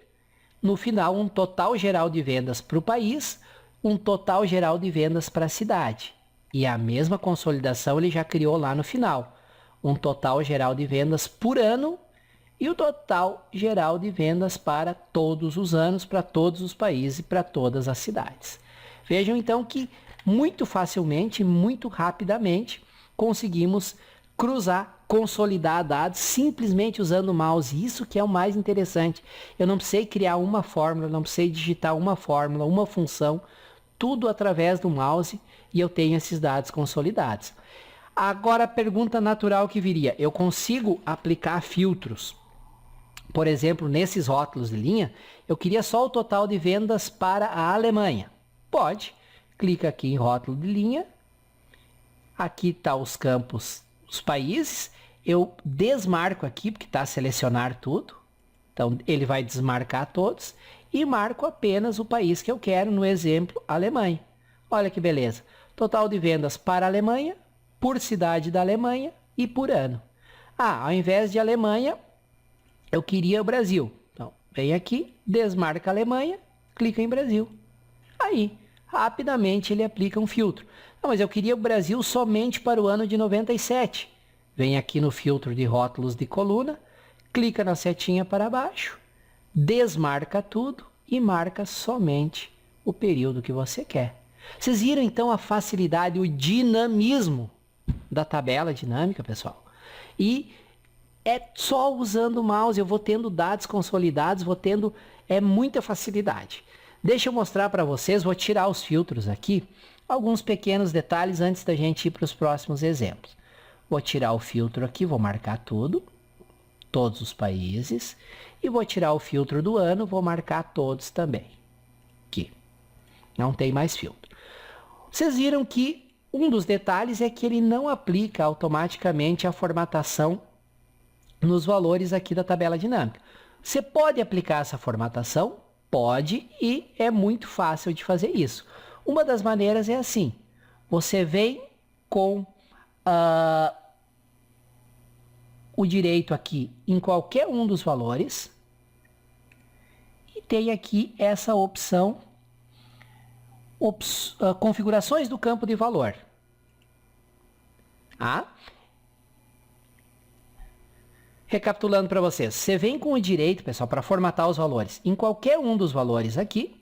Speaker 1: no final, um total geral de vendas para o país, um total geral de vendas para a cidade. E a mesma consolidação ele já criou lá no final. Um total geral de vendas por ano e o total geral de vendas para todos os anos, para todos os países e para todas as cidades. Vejam então que muito facilmente, muito rapidamente, conseguimos cruzar, consolidar dados simplesmente usando o mouse. Isso que é o mais interessante. Eu não precisei criar uma fórmula, não precisei digitar uma fórmula, uma função, tudo através do mouse e eu tenho esses dados consolidados. Agora a pergunta natural que viria, eu consigo aplicar filtros? Por exemplo, nesses rótulos de linha, eu queria só o total de vendas para a Alemanha. Pode. Clica aqui em rótulo de linha. Aqui está os campos, os países. Eu desmarco aqui, porque está selecionar tudo. Então, ele vai desmarcar todos. E marco apenas o país que eu quero, no exemplo, Alemanha. Olha que beleza. Total de vendas para a Alemanha, por cidade da Alemanha e por ano. Ao invés de Alemanha, eu queria o Brasil. Então, vem aqui, desmarca a Alemanha, clica em Brasil. Aí, rapidamente ele aplica um filtro. Não, mas eu queria o Brasil somente para o ano de 97. Vem aqui no filtro de rótulos de coluna, clica na setinha para baixo, desmarca tudo e marca somente o período que você quer. Vocês viram então a facilidade, o dinamismo da tabela dinâmica, pessoal? E é só usando o mouse, eu vou tendo dados consolidados, vou tendo muita facilidade. Deixa eu mostrar para vocês, vou tirar os filtros aqui, alguns pequenos detalhes antes da gente ir para os próximos exemplos. Vou tirar o filtro aqui, vou marcar tudo, todos os países, e vou tirar o filtro do ano, vou marcar todos também. Aqui, não tem mais filtro. Vocês viram que um dos detalhes é que ele não aplica automaticamente a formatação nos valores aqui da tabela dinâmica. Você pode aplicar essa formatação? Pode, e é muito fácil de fazer isso. Uma das maneiras é assim, você vem com o direito aqui em qualquer um dos valores e tem aqui essa opção, configurações do campo de valor. Recapitulando para vocês, você vem com o direito, pessoal, para formatar os valores. Em qualquer um dos valores aqui,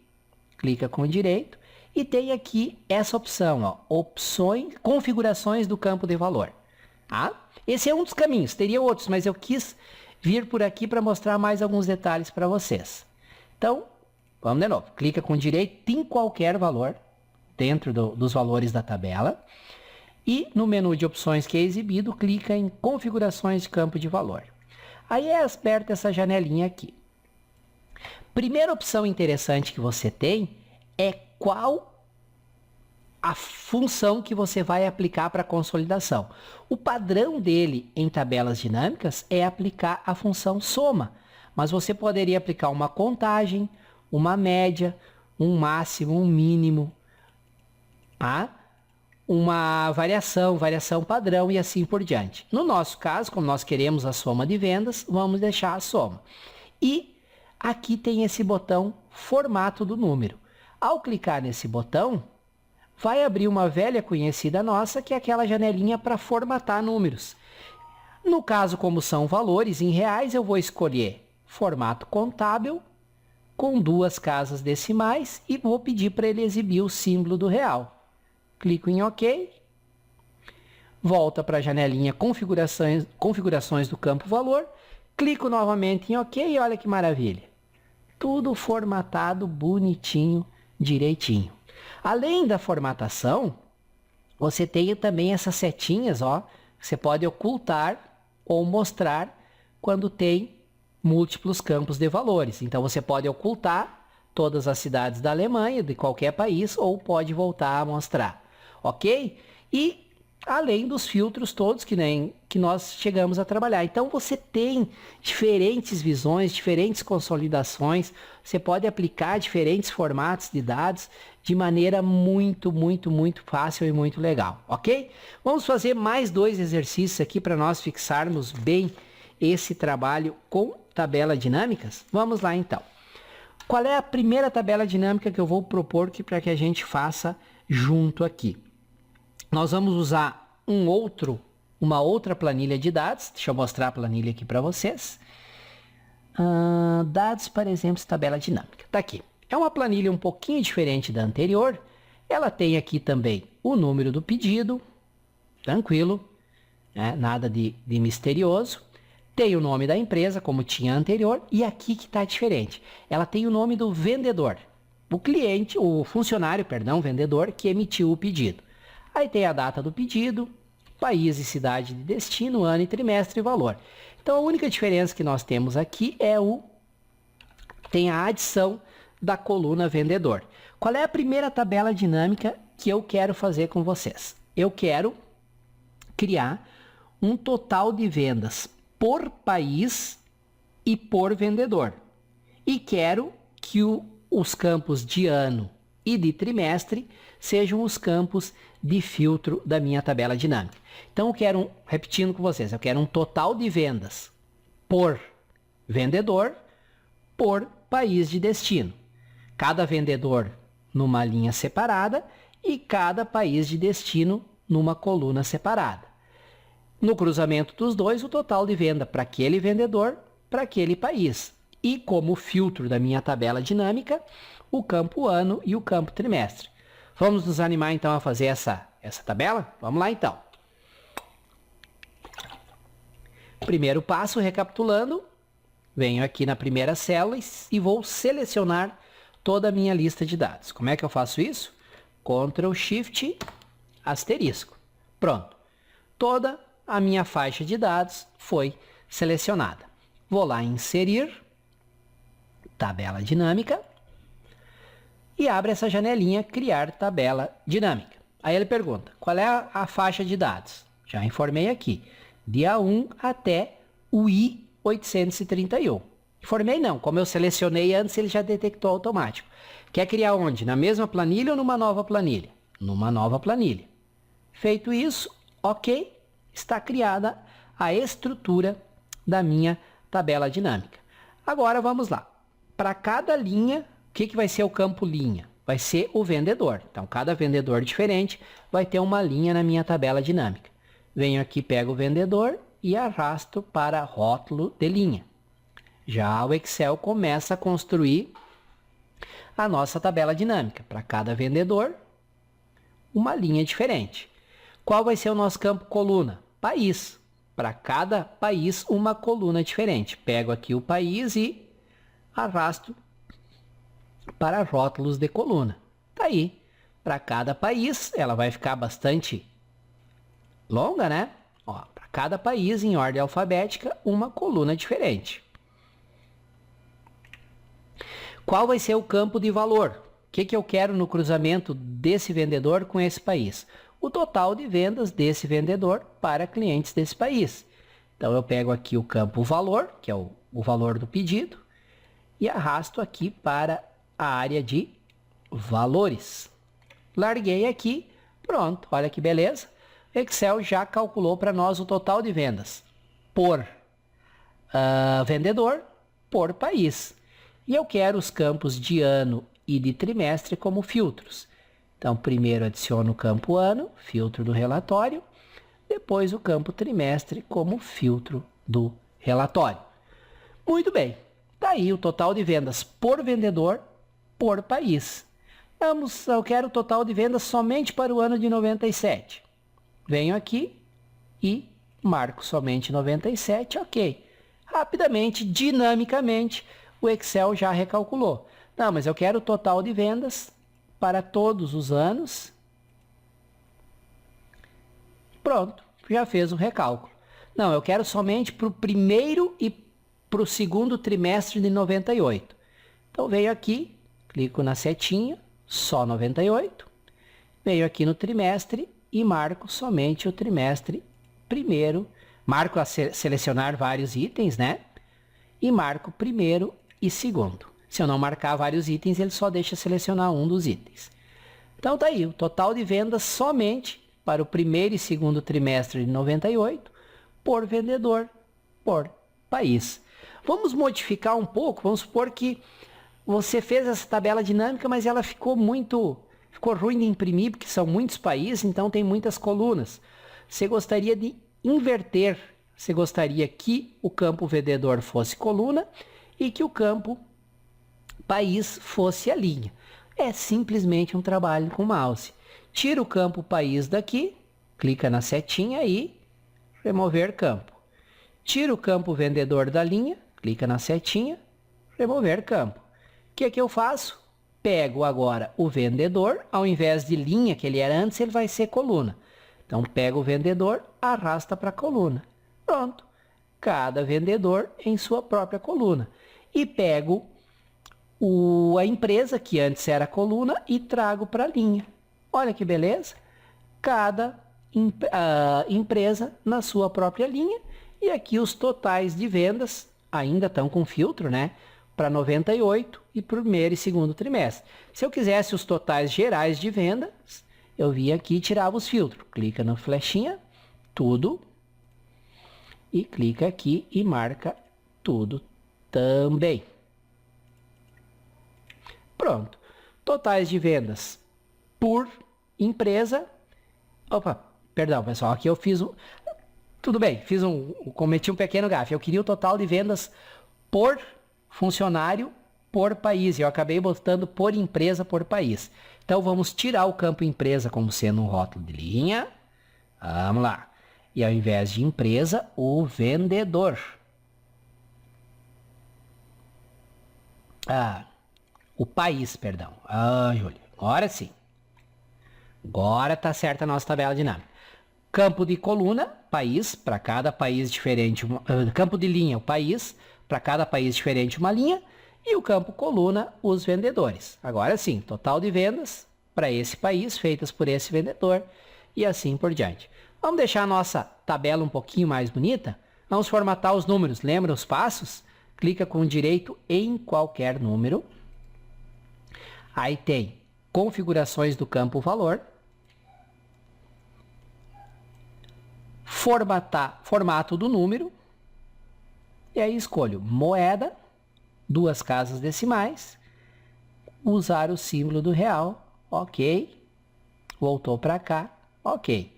Speaker 1: clica com o direito e tem aqui essa opção, opções, configurações do campo de valor. Esse é um dos caminhos, teria outros, mas eu quis vir por aqui para mostrar mais alguns detalhes para vocês. Então, vamos de novo. Clica com direito em qualquer valor dentro dos valores da tabela. E no menu de opções que é exibido, clica em configurações de campo de valor. Aí é aperta essa janelinha aqui. Primeira opção interessante que você tem é qual a função que você vai aplicar para a consolidação. O padrão dele em tabelas dinâmicas é aplicar a função soma, mas você poderia aplicar uma contagem, uma média, um máximo, um mínimo, tá? Uma variação padrão e assim por diante. No nosso caso, como nós queremos a soma de vendas, vamos deixar a soma. E aqui tem esse botão formato do número. Ao clicar nesse botão, vai abrir uma velha conhecida nossa, que é aquela janelinha para formatar números. No caso, como são valores em reais, eu vou escolher formato contábil com 2 casas decimais e vou pedir para ele exibir o símbolo do real. Clico em OK. Volta para a janelinha configurações do campo valor. Clico novamente em OK e olha que maravilha. Tudo formatado bonitinho, direitinho. Além da formatação, você tem também essas setinhas, ó. Você pode ocultar ou mostrar quando tem múltiplos campos de valores. Então você pode ocultar todas as cidades da Alemanha, de qualquer país, ou pode voltar a mostrar, ok? E além dos filtros todos que nós chegamos a trabalhar. Então você tem diferentes visões, diferentes consolidações, você pode aplicar diferentes formatos de dados de maneira muito fácil e muito legal, ok? Vamos fazer mais 2 exercícios aqui para nós fixarmos bem esse trabalho com tabela dinâmicas. Vamos lá então. Qual é a primeira tabela dinâmica que eu vou propor para que a gente faça junto aqui? Nós vamos usar uma outra planilha de dados. Deixa eu mostrar a planilha aqui para vocês. Dados para exemplos, tabela dinâmica. Tá aqui. É uma planilha um pouquinho diferente da anterior. Ela tem aqui também o número do pedido. Tranquilo. Né? Nada de misterioso. Tem o nome da empresa, como tinha a anterior. E aqui que está diferente. Ela tem o nome do vendedor. O funcionário, vendedor, que emitiu o pedido. Aí tem a data do pedido, país e cidade de destino, ano e trimestre e valor. Então a única diferença que nós temos aqui tem a adição da coluna vendedor. Qual é a primeira tabela dinâmica que eu quero fazer com vocês? Eu quero criar um total de vendas por país e por vendedor. E quero que os campos de ano e de trimestre sejam os campos de filtro da minha tabela dinâmica. Então eu quero, repetindo com vocês, eu quero um total de vendas por vendedor, por país de destino. Cada vendedor numa linha separada e cada país de destino numa coluna separada. No cruzamento dos dois, o total de venda para aquele vendedor, para aquele país. E como filtro da minha tabela dinâmica, o campo ano e o campo trimestre. Vamos nos animar então a fazer essa tabela? Vamos lá então. Primeiro passo, recapitulando, venho aqui na primeira célula e vou selecionar toda a minha lista de dados. Como é que eu faço isso? Ctrl Shift asterisco. Pronto. Toda a minha faixa de dados foi selecionada. Vou lá em inserir, tabela dinâmica, e abre essa janelinha criar tabela dinâmica. Aí ele pergunta, qual é a faixa de dados? Já informei aqui, dia 1 até o I831. Informei não, como eu selecionei antes, ele já detectou automático. Quer criar onde? Na mesma planilha ou numa nova planilha? Numa nova planilha. Feito isso, ok, está criada a estrutura da minha tabela dinâmica. Agora vamos lá. Para cada linha, o que vai ser o campo linha? Vai ser o vendedor. Então, cada vendedor diferente vai ter uma linha na minha tabela dinâmica. Venho aqui, pego o vendedor e arrasto para rótulo de linha. Já o Excel começa a construir a nossa tabela dinâmica. Para cada vendedor, uma linha diferente. Qual vai ser o nosso campo coluna? País. para cada país uma coluna diferente. Pego aqui o país e arrasto para rótulos de coluna. Tá aí. Para cada país, ela vai ficar bastante longa, né? Para cada país, em ordem alfabética, uma coluna diferente. Qual vai ser o campo de valor? O que eu quero no cruzamento desse vendedor com esse país? O total de vendas desse vendedor para clientes desse país. Então, eu pego aqui o campo valor, que é o valor do pedido, e arrasto aqui para a área de valores. Larguei aqui, pronto, olha que beleza. O Excel já calculou para nós o total de vendas por vendedor, por país. E eu quero os campos de ano e de trimestre como filtros. Então, primeiro adiciono o campo ano, filtro do relatório, depois o campo trimestre como filtro do relatório. Muito bem, tá aí o total de vendas por vendedor, por país. Eu quero o total de vendas somente para o ano de 97. Venho aqui e marco somente 97, ok. Rapidamente, dinamicamente, o Excel já recalculou. Não, mas eu quero o total de vendas para todos os anos. Pronto, já fez o recálculo. Não, eu quero somente para o primeiro e para o segundo trimestre de 98. Então, venho aqui, clico na setinha, só 98. Venho aqui no trimestre e marco somente o trimestre primeiro. Marco a selecionar vários itens, né? E marco primeiro e segundo. Se eu não marcar vários itens, ele só deixa selecionar um dos itens. Então tá aí, o total de vendas somente para o primeiro e segundo trimestre de 98 por vendedor, por país. Vamos modificar um pouco, vamos supor que você fez essa tabela dinâmica, mas ela ficou ruim de imprimir, porque são muitos países, então tem muitas colunas. Você gostaria de inverter, você gostaria que o campo vendedor fosse coluna e que o campo país fosse a linha. É simplesmente um trabalho com mouse. Tira o campo país daqui, clica na setinha e remover campo. Tira o campo vendedor da linha, clica na setinha, remover campo. O que é que eu faço? Pego agora o vendedor, ao invés de linha que ele era antes, ele vai ser coluna. Então, pego o vendedor, arrasta para a coluna. Pronto. Cada vendedor em sua própria coluna. E pego a empresa, que antes era coluna, e trago para a linha. Olha que beleza. Cada empresa na sua própria linha. E aqui os totais de vendas ainda estão com filtro, né? Para 98 e primeiro e segundo trimestre. Se eu quisesse os totais gerais de vendas, eu via aqui e tirava os filtros. Clica na flechinha, tudo, e clica aqui e marca tudo também. Pronto. Totais de vendas por empresa. Opa, perdão, pessoal, aqui eu fiz um... Tudo bem, cometi um pequeno gafe. Eu queria o total de vendas por funcionário por país. Eu acabei botando por empresa por país. Então, vamos tirar o campo empresa como sendo um rótulo de linha. Vamos lá. E ao invés de empresa, o vendedor. O país, perdão. Júlio, agora sim. Agora tá certa a nossa tabela dinâmica. Campo de coluna, país, para cada país diferente. Campo de linha, o país, para cada país diferente uma linha. E o campo coluna, os vendedores. Agora sim, total de vendas para esse país, feitas por esse vendedor. E assim por diante. Vamos deixar a nossa tabela um pouquinho mais bonita. Vamos formatar os números. Lembra os passos? Clica com direito em qualquer número. Aí tem configurações do campo valor. Formato do número. E aí escolho moeda, 2 casas decimais, usar o símbolo do real, ok. Voltou para cá, ok.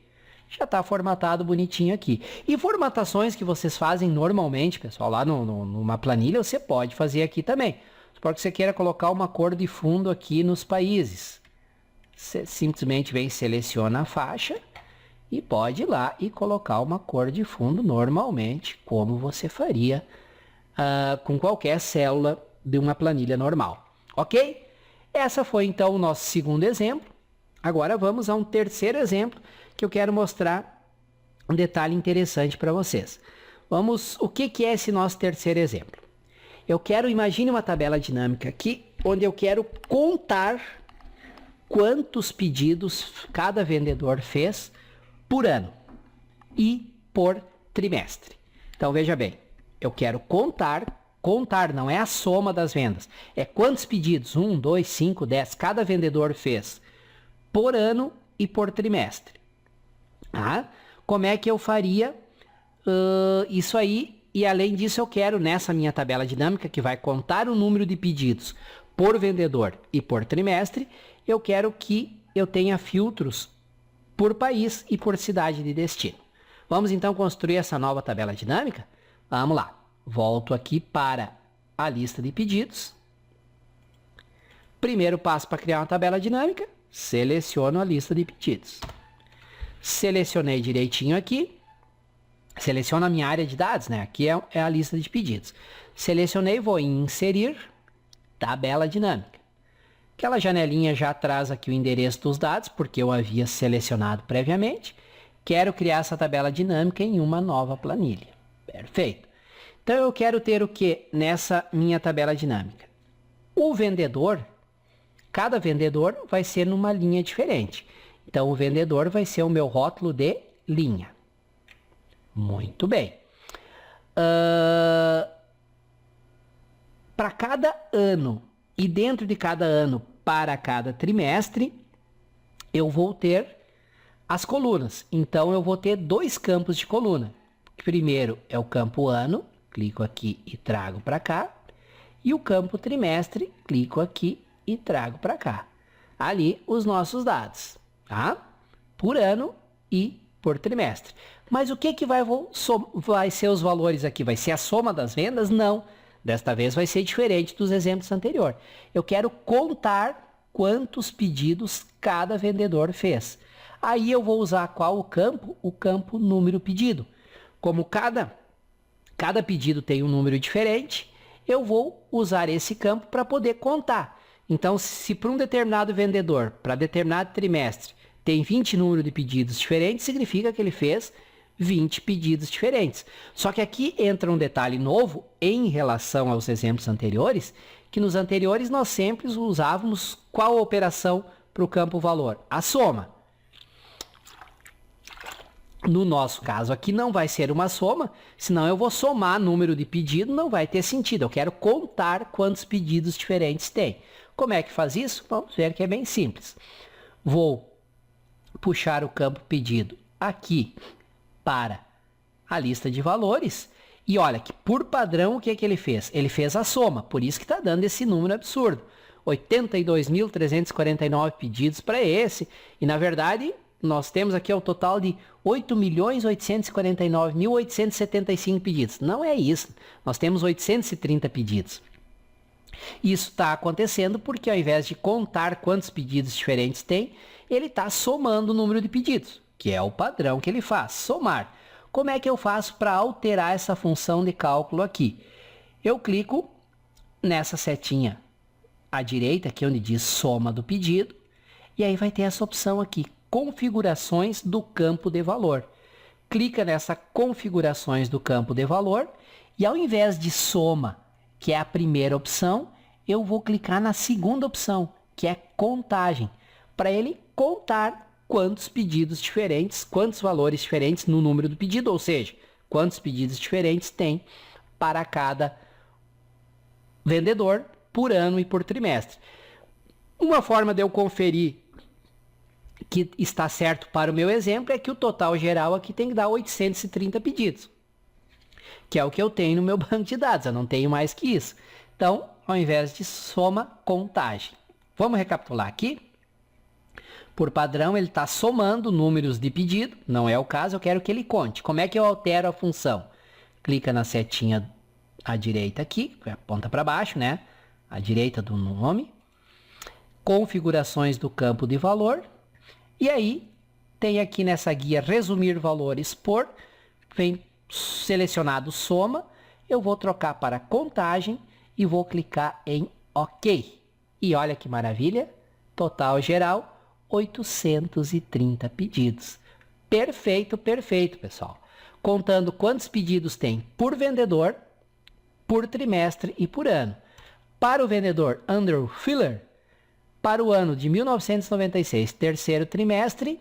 Speaker 1: Já está formatado bonitinho aqui. E formatações que vocês fazem normalmente, pessoal, lá numa planilha, você pode fazer aqui também. Porque você queira colocar uma cor de fundo aqui nos países. Você simplesmente vem, seleciona a faixa e pode ir lá e colocar uma cor de fundo normalmente, como você faria com qualquer célula de uma planilha normal, ok? Essa foi então o nosso segundo exemplo. Agora vamos a um terceiro exemplo que eu quero mostrar um detalhe interessante para vocês. O que é esse nosso terceiro exemplo? Imagine uma tabela dinâmica aqui, onde eu quero contar quantos pedidos cada vendedor fez por ano e por trimestre. Então veja bem, eu quero contar não é a soma das vendas, é quantos pedidos, 1, 2, 5, 10, cada vendedor fez por ano e por trimestre. Como é que eu faria isso aí? E além disso, eu quero nessa minha tabela dinâmica, que vai contar o número de pedidos por vendedor e por trimestre, eu quero que eu tenha filtros por país e por cidade de destino. Vamos então construir essa nova tabela dinâmica? Vamos lá. Volto aqui para a lista de pedidos. Primeiro passo para criar uma tabela dinâmica, seleciono a lista de pedidos. Selecionei direitinho aqui. Seleciono a minha área de dados, né? Aqui é a lista de pedidos. Selecionei, vou em inserir, tabela dinâmica. Aquela janelinha já traz aqui o endereço dos dados, porque eu havia selecionado previamente. Quero criar essa tabela dinâmica em uma nova planilha. Perfeito. Então eu quero ter o que nessa minha tabela dinâmica? O vendedor, cada vendedor vai ser numa linha diferente. Então o vendedor vai ser o meu rótulo de linha. Muito bem. Para cada ano e dentro de cada ano para cada trimestre, eu vou ter as colunas. Então eu vou ter dois campos de coluna. Primeiro é o campo ano, clico aqui e trago para cá. E o campo trimestre, clico aqui e trago para cá. Ali os nossos dados, tá? Por ano e por trimestre. Mas o que vai ser os valores aqui? Vai ser a soma das vendas? Não. Desta vez vai ser diferente dos exemplos anteriores. Eu quero contar quantos pedidos cada vendedor fez. Aí eu vou usar qual o campo? O campo número pedido. Como cada pedido tem um número diferente, eu vou usar esse campo para poder contar. Então, se para um determinado vendedor, para determinado trimestre, tem 20 números de pedidos diferentes, significa que ele fez 20 pedidos diferentes. Só que aqui entra um detalhe novo em relação aos exemplos anteriores, que nos anteriores nós sempre usávamos qual operação para o campo valor? A soma. No nosso caso aqui não vai ser uma soma, senão eu vou somar número de pedido, não vai ter sentido. Eu quero contar quantos pedidos diferentes tem. Como é que faz isso? Vamos ver que é bem simples. Vou puxar o campo pedido aqui para a lista de valores. E olha que por padrão o que ele fez? Ele fez a soma, por isso que está dando esse número absurdo. 82.349 pedidos para esse. E na verdade nós temos aqui o total de 8.849.875 pedidos. Não é isso. Nós temos 830 pedidos. Isso está acontecendo porque ao invés de contar quantos pedidos diferentes tem, ele está somando o número de pedidos, que é o padrão que ele faz, somar. Como é que eu faço para alterar essa função de cálculo aqui? Eu clico nessa setinha à direita, aqui onde diz soma do pedido, e aí vai ter essa opção aqui, configurações do campo de valor. Clica nessa configurações do campo de valor e ao invés de soma, que é a primeira opção, eu vou clicar na segunda opção, que é contagem, para ele contar quantos pedidos diferentes, quantos valores diferentes no número do pedido, ou seja, quantos pedidos diferentes tem para cada vendedor por ano e por trimestre. Uma forma de eu conferir que está certo para o meu exemplo é que o total geral aqui tem que dar 830 pedidos, que é o que eu tenho no meu banco de dados, eu não tenho mais que isso. Então, ao invés de soma, contagem. Vamos recapitular aqui. Por padrão, ele está somando números de pedido, não é o caso, eu quero que ele conte. Como é que eu altero a função? Clica na setinha à direita aqui, aponta para baixo, né? À direita do nome. Configurações do campo de valor. E aí,
Speaker 2: tem aqui nessa guia resumir valores por, vem selecionado soma, eu vou trocar para contagem e vou clicar em OK. E olha que maravilha, total geral, 830 pedidos. Perfeito, perfeito, pessoal. Contando quantos pedidos tem por vendedor, por trimestre e por ano. Para o vendedor Andrew Filler, para o ano de 1996, terceiro trimestre,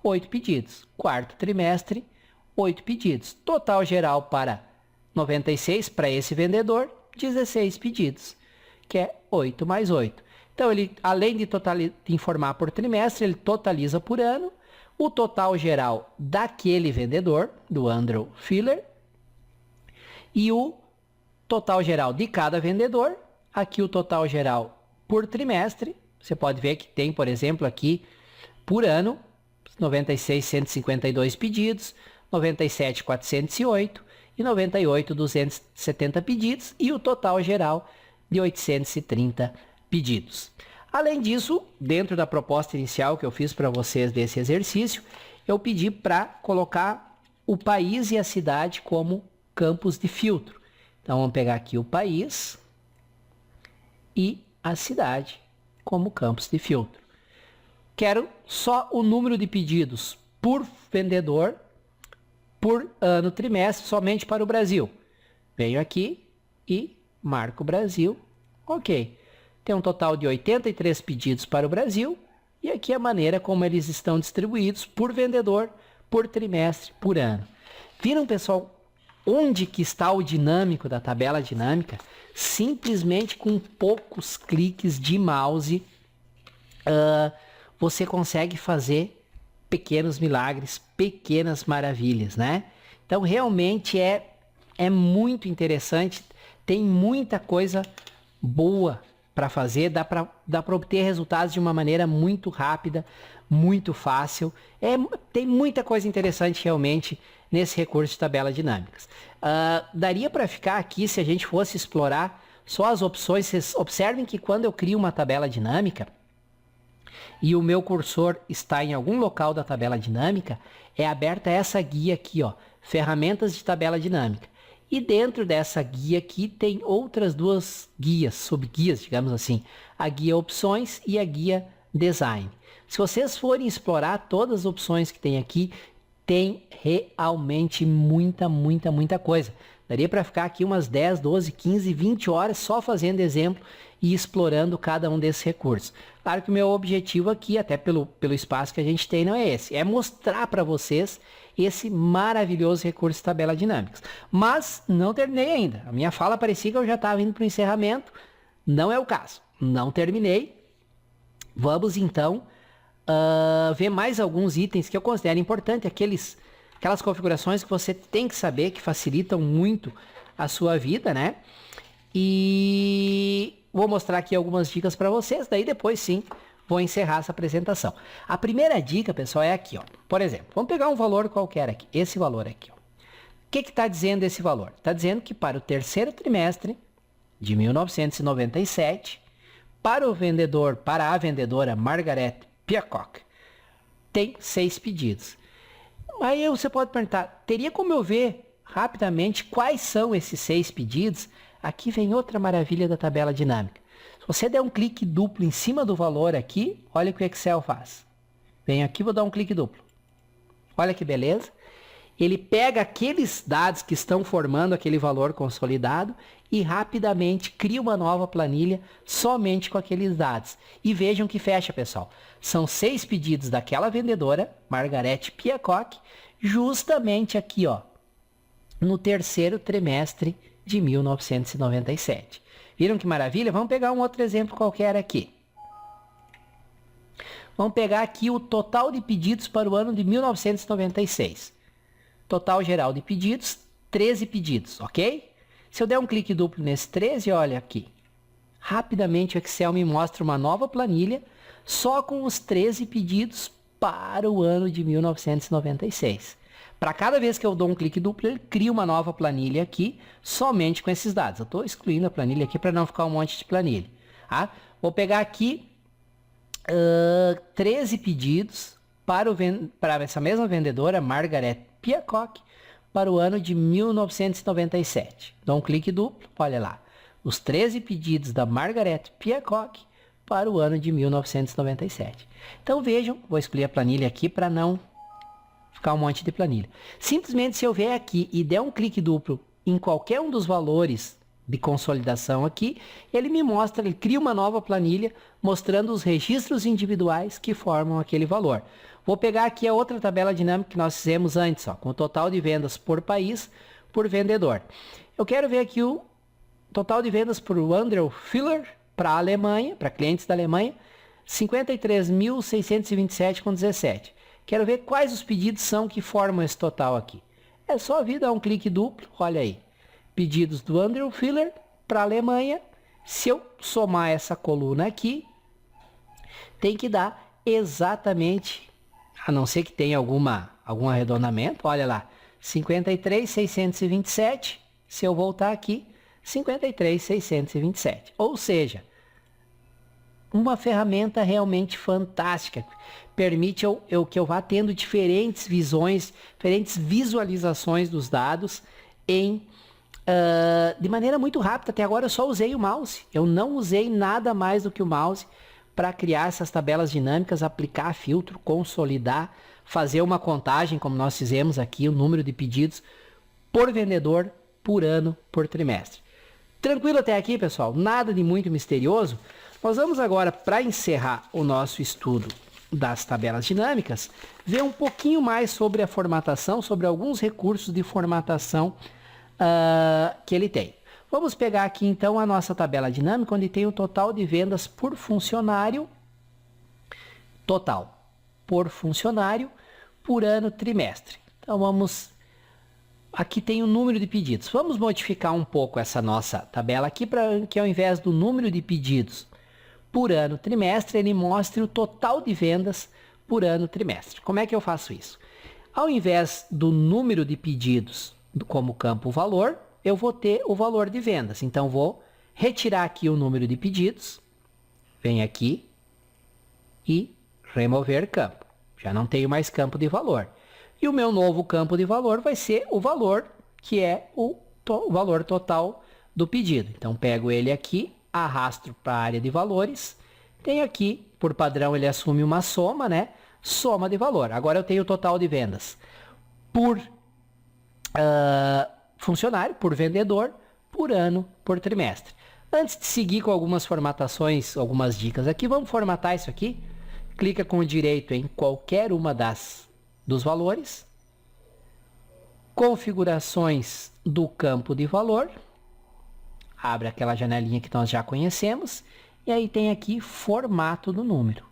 Speaker 2: 8 pedidos. Quarto trimestre, 8 pedidos. Total geral para 96, para esse vendedor, 16 pedidos, que é 8 mais 8. Então, ele, além de informar por trimestre, ele totaliza por ano o total geral daquele vendedor, do Andrew Filler, e o total geral de cada vendedor. Aqui o total geral por trimestre. Você pode ver que tem, por exemplo, aqui por ano, 96, 152 pedidos, 97, 408 e 98, 270 pedidos e o total geral de 830 pedidos. Além disso, dentro da proposta inicial que eu fiz para vocês desse exercício, eu pedi para colocar o país e a cidade como campos de filtro. Então, vamos pegar aqui o país e a cidade como campos de filtro. Quero só o número de pedidos por vendedor, por ano, trimestre, somente para o Brasil. Venho aqui e marco Brasil. Ok. Tem um total de 83 pedidos para o Brasil. E aqui a maneira como eles estão distribuídos por vendedor, por trimestre, por ano. Viram, pessoal, onde que está o dinâmico da tabela dinâmica? Simplesmente com poucos cliques de mouse, você consegue fazer pequenos milagres, pequenas maravilhas, né? Então, realmente é muito interessante. Tem muita coisa boa para fazer. Dá para obter resultados de uma maneira muito rápida, muito fácil. Tem muita coisa interessante realmente nesse recurso de tabela dinâmicas. Daria para ficar aqui se a gente fosse explorar só as opções. Vocês observem que quando eu crio uma tabela dinâmica e o meu cursor está em algum local da tabela dinâmica, é aberta essa guia aqui, ó, ferramentas de tabela dinâmica. E dentro dessa guia aqui tem outras duas guias, subguias, digamos assim. A guia opções e a guia design. Se vocês forem explorar todas as opções que tem aqui, tem realmente muita coisa. Daria para ficar aqui umas 10, 12, 15, 20 horas só fazendo exemplo e explorando cada um desses recursos. Claro que o meu objetivo aqui, até pelo espaço que a gente tem, não é esse. É mostrar para vocês esse maravilhoso recurso de tabela dinâmicas. Mas não terminei ainda. A minha fala parecia que eu já estava indo para o encerramento. Não é o caso. Não terminei. Vamos então ver mais alguns itens que eu considero importante, aquelas configurações que você tem que saber, que facilitam muito a sua vida, né? E vou mostrar aqui algumas dicas para vocês, daí depois sim vou encerrar essa apresentação. A primeira dica, pessoal, é aqui, ó. Por exemplo, vamos pegar um valor qualquer aqui, esse valor aqui, ó. O que está dizendo esse valor? Está dizendo que para o terceiro trimestre de 1997, para a vendedora Margaret Peacock, tem 6 pedidos. Aí você pode perguntar, teria como eu ver rapidamente quais são esses 6 pedidos? Aqui vem outra maravilha da tabela dinâmica. Se você der um clique duplo em cima do valor aqui, olha o que o Excel faz. Venho aqui, vou dar um clique duplo. Olha que beleza. Ele pega aqueles dados que estão formando aquele valor consolidado e rapidamente cria uma nova planilha somente com aqueles dados. E vejam que fecha, pessoal. São 6 pedidos daquela vendedora, Margaret Peacock, justamente aqui, ó, no terceiro trimestre de 1997. Viram que maravilha? Vamos pegar um outro exemplo qualquer aqui. Vamos pegar aqui o total de pedidos para o ano de 1996. Total geral de pedidos, 13 pedidos, ok? Se eu der um clique duplo nesse 13, olha aqui. Rapidamente o Excel me mostra uma nova planilha só com os 13 pedidos para o ano de 1996. Para cada vez que eu dou um clique duplo, ele cria uma nova planilha aqui, somente com esses dados. Eu estou excluindo a planilha aqui para não ficar um monte de planilha. Tá? Vou pegar aqui 13 pedidos para essa mesma vendedora, Margaret Peacock, para o ano de 1997. Dá um clique duplo, olha lá. Os 13 pedidos da Margaret Peacock para o ano de 1997. Então vejam, vou excluir a planilha aqui para não ficar um monte de planilha. Simplesmente se eu vier aqui e der um clique duplo em qualquer um dos valores de consolidação aqui, ele me mostra, ele cria uma nova planilha mostrando os registros individuais que formam aquele valor. Vou pegar aqui a outra tabela dinâmica que nós fizemos antes, ó, com o total de vendas por país, por vendedor. Eu quero ver aqui o total de vendas por Andrew Filler para a Alemanha, para clientes da Alemanha, 53.627,17. Quero ver quais os pedidos são que formam esse total aqui. É só vir dar um clique duplo, olha aí. Pedidos do Andrew Filler para a Alemanha. Se eu somar essa coluna aqui, tem que dar exatamente, a não ser que tenha algum arredondamento, olha lá, 53.627. Se eu voltar aqui, 53.627. Ou seja, uma ferramenta realmente fantástica. Permite que eu vá tendo diferentes visões, diferentes visualizações dos dados de maneira muito rápida. Até agora eu só usei o mouse. Eu não usei nada mais do que o mouse para criar essas tabelas dinâmicas, aplicar filtro, consolidar, fazer uma contagem, como nós fizemos aqui, o número de pedidos por vendedor, por ano, por trimestre. Tranquilo até aqui, pessoal? Nada de muito misterioso. Nós vamos agora, para encerrar o nosso estudo das tabelas dinâmicas, ver um pouquinho mais sobre a formatação, sobre alguns recursos de formatação que ele tem. Vamos pegar aqui então a nossa tabela dinâmica, onde tem o total de vendas por funcionário, total por funcionário, por ano, trimestre. Então vamos, aqui tem o número de pedidos. Vamos modificar um pouco essa nossa tabela aqui, para que ao invés do número de pedidos por ano, trimestre, ele mostre o total de vendas por ano, trimestre. Como é que eu faço isso? Ao invés do número de pedidos como campo valor, eu vou ter o valor de vendas. Então, vou retirar aqui o número de pedidos, venho aqui e remover campo. Já não tenho mais campo de valor. E o meu novo campo de valor vai ser o valor, que é o valor total do pedido. Então, pego ele aqui, arrasto para a área de valores, tenho aqui, por padrão ele assume uma soma, né? Soma de valor. Agora eu tenho o total de vendas por funcionário, por vendedor, por ano, por trimestre. Antes de seguir com algumas formatações, algumas dicas aqui, vamos formatar isso aqui. Clica com o direito em qualquer uma dos valores. Configurações do campo de valor. Abre aquela janelinha que nós já conhecemos. E aí tem aqui formato do número.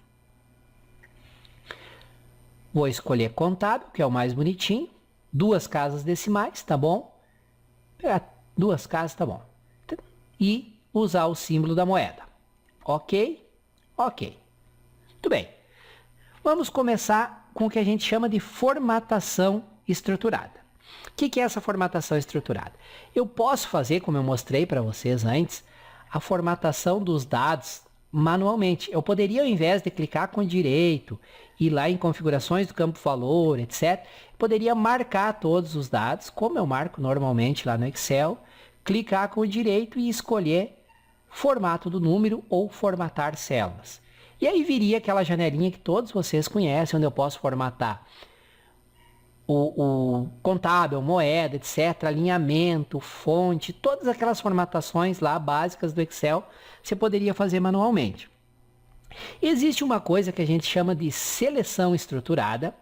Speaker 2: Vou escolher contábil, que é o mais bonitinho. 2 casas decimais, tá bom? Pegar 2 casas, tá bom. E usar o símbolo da moeda. Ok? Ok. Muito bem. Vamos começar com o que a gente chama de formatação estruturada. O que é essa formatação estruturada? Eu posso fazer, como eu mostrei para vocês antes, a formatação dos dados manualmente. Eu poderia, ao invés de clicar com o direito, ir lá em configurações do campo valor, etc., poderia marcar todos os dados, como eu marco normalmente lá no Excel, clicar com o direito e escolher formato do número ou formatar células. E aí viria aquela janelinha que todos vocês conhecem, onde eu posso formatar o contábil, moeda, etc., alinhamento, fonte, todas aquelas formatações lá básicas do Excel, você poderia fazer manualmente. Existe uma coisa que a gente chama de seleção estruturada,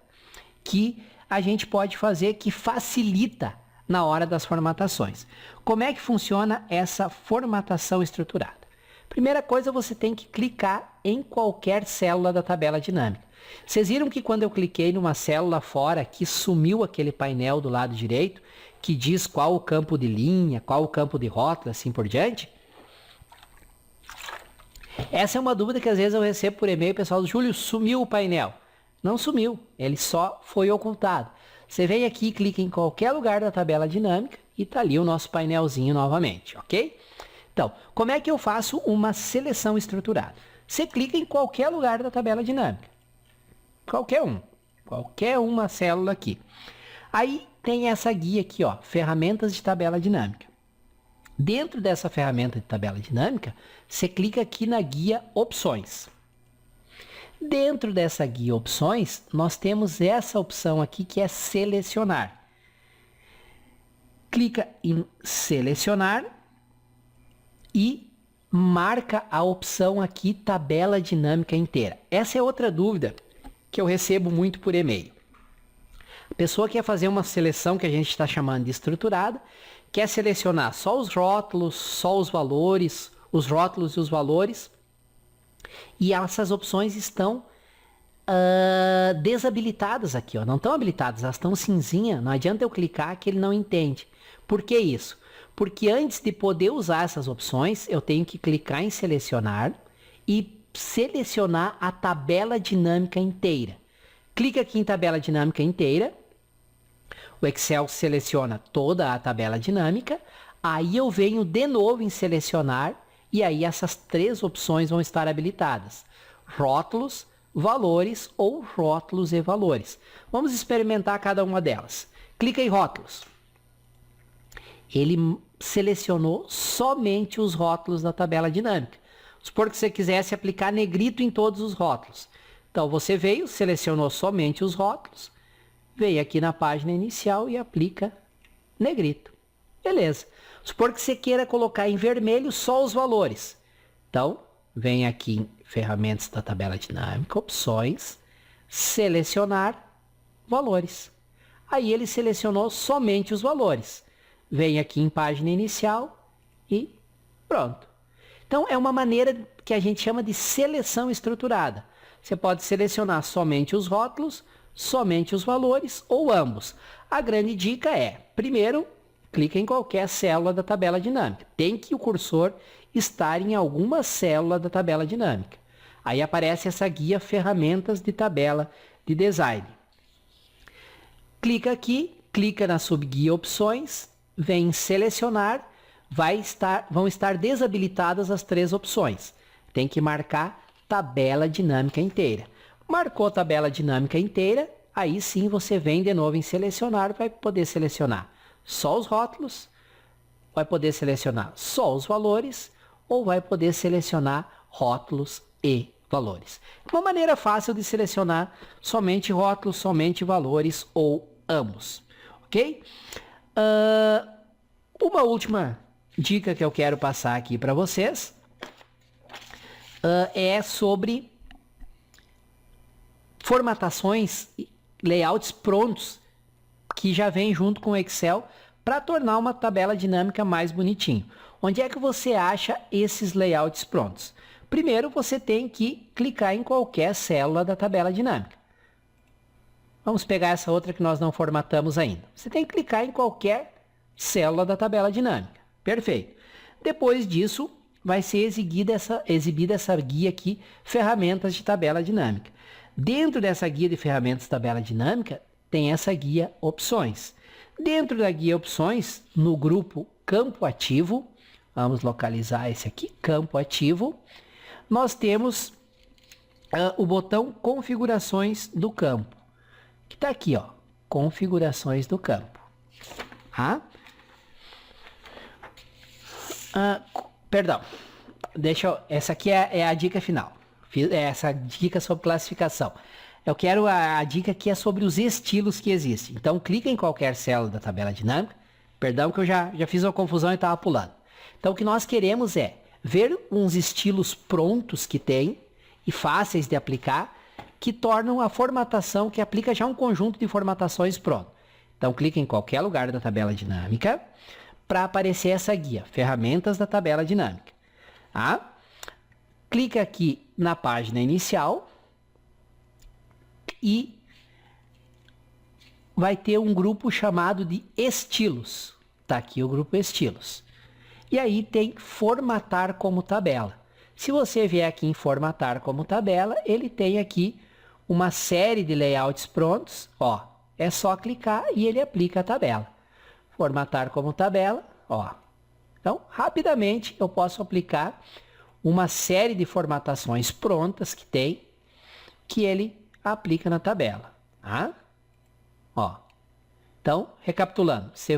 Speaker 2: que a gente pode fazer que facilita na hora das formatações. Como é que funciona essa formatação estruturada? Primeira coisa, você tem que clicar em qualquer célula da tabela dinâmica. Vocês viram que quando eu cliquei numa célula fora, que sumiu aquele painel do lado direito, que diz qual o campo de linha, qual o campo de rótulo, assim por diante? Essa é uma dúvida que às vezes eu recebo por e-mail, pessoal, Júlio, sumiu o painel. Não sumiu, ele só foi ocultado. Você vem aqui, clica em qualquer lugar da tabela dinâmica e está ali o nosso painelzinho novamente, ok? Então, como é que eu faço uma seleção estruturada? Você clica em qualquer lugar da tabela dinâmica. Qualquer um. qualquer uma célula aqui. Aí tem essa guia aqui, ó, ferramentas de tabela dinâmica. Dentro dessa ferramenta de tabela dinâmica, você clica aqui na guia opções. Dentro dessa guia opções, nós temos essa opção aqui que é selecionar. Clica em selecionar e marca a opção aqui tabela dinâmica inteira. Essa é outra dúvida que eu recebo muito por e-mail. A pessoa quer fazer uma seleção que a gente está chamando de estruturada, quer selecionar só os rótulos, só os valores, os rótulos e os valores, e essas opções estão desabilitadas aqui, ó, não estão habilitadas, elas estão cinzinha, não adianta eu clicar que ele não entende. Por que isso? Porque antes de poder usar essas opções, eu tenho que clicar em selecionar e selecionar a tabela dinâmica inteira. Clica aqui em tabela dinâmica inteira, o Excel seleciona toda a tabela dinâmica, aí eu venho de novo em selecionar e aí essas três opções vão estar habilitadas. Rótulos, valores ou rótulos e valores. Vamos experimentar cada uma delas. Clica em rótulos. Ele selecionou somente os rótulos da tabela dinâmica. Supor que você quisesse aplicar negrito em todos os rótulos. Então você veio, selecionou somente os rótulos, veio aqui na página inicial e aplica negrito. Beleza. Supor que você queira colocar em vermelho só os valores. Então, vem aqui em ferramentas da tabela dinâmica, opções, selecionar valores. Aí ele selecionou somente os valores. Vem aqui em página inicial e pronto. Então, é uma maneira que a gente chama de seleção estruturada. Você pode selecionar somente os rótulos, somente os valores ou ambos. A grande dica é, primeiro, clica em qualquer célula da tabela dinâmica. Tem que o cursor estar em alguma célula da tabela dinâmica. Aí aparece essa guia ferramentas de tabela de design. Clica aqui, clica na subguia opções, vem em selecionar, vão estar desabilitadas as três opções. Tem que marcar tabela dinâmica inteira. Marcou tabela dinâmica inteira, aí sim você vem de novo em selecionar, vai poder selecionar só os rótulos, vai poder selecionar só os valores ou vai poder selecionar rótulos e valores. Uma maneira fácil de selecionar somente rótulos, somente valores ou ambos, ok? Uma última dica que eu quero passar aqui para vocês é sobre formatações, layouts prontos que já vem junto com o Excel para tornar uma tabela dinâmica mais bonitinho. Onde é que você acha esses layouts prontos? Primeiro, você tem que clicar em qualquer célula da tabela dinâmica. Vamos pegar essa outra que nós não formatamos ainda. Você tem que clicar em qualquer célula da tabela dinâmica. Perfeito. Depois disso, vai ser exibida essa guia aqui, ferramentas de tabela dinâmica. Dentro dessa guia de ferramentas de tabela dinâmica, tem essa guia opções. Dentro da guia opções, no grupo campo ativo, vamos localizar esse aqui, campo ativo, nós temos o botão configurações do campo, que está aqui, ó, configurações do campo. Perdão, essa aqui é a dica final, essa dica sobre classificação. Eu quero a dica que é sobre os estilos que existem. Então, clica em qualquer célula da tabela dinâmica. Perdão que eu já fiz uma confusão e estava pulando. Então, o que nós queremos é ver uns estilos prontos que tem e fáceis de aplicar, que tornam a formatação, que aplica já um conjunto de formatações pronto. Então, clica em qualquer lugar da tabela dinâmica para aparecer essa guia, ferramentas da tabela dinâmica. Clica aqui na página inicial e vai ter um grupo chamado de estilos. Tá aqui o grupo estilos. E aí tem formatar como tabela. Se você vier aqui em formatar como tabela, ele tem aqui uma série de layouts prontos. Ó, é só clicar e ele aplica a tabela. Formatar como tabela, ó. Então, rapidamente eu posso aplicar uma série de formatações prontas que tem, que ele aplica na tabela. Tá? Ó. Então, recapitulando, você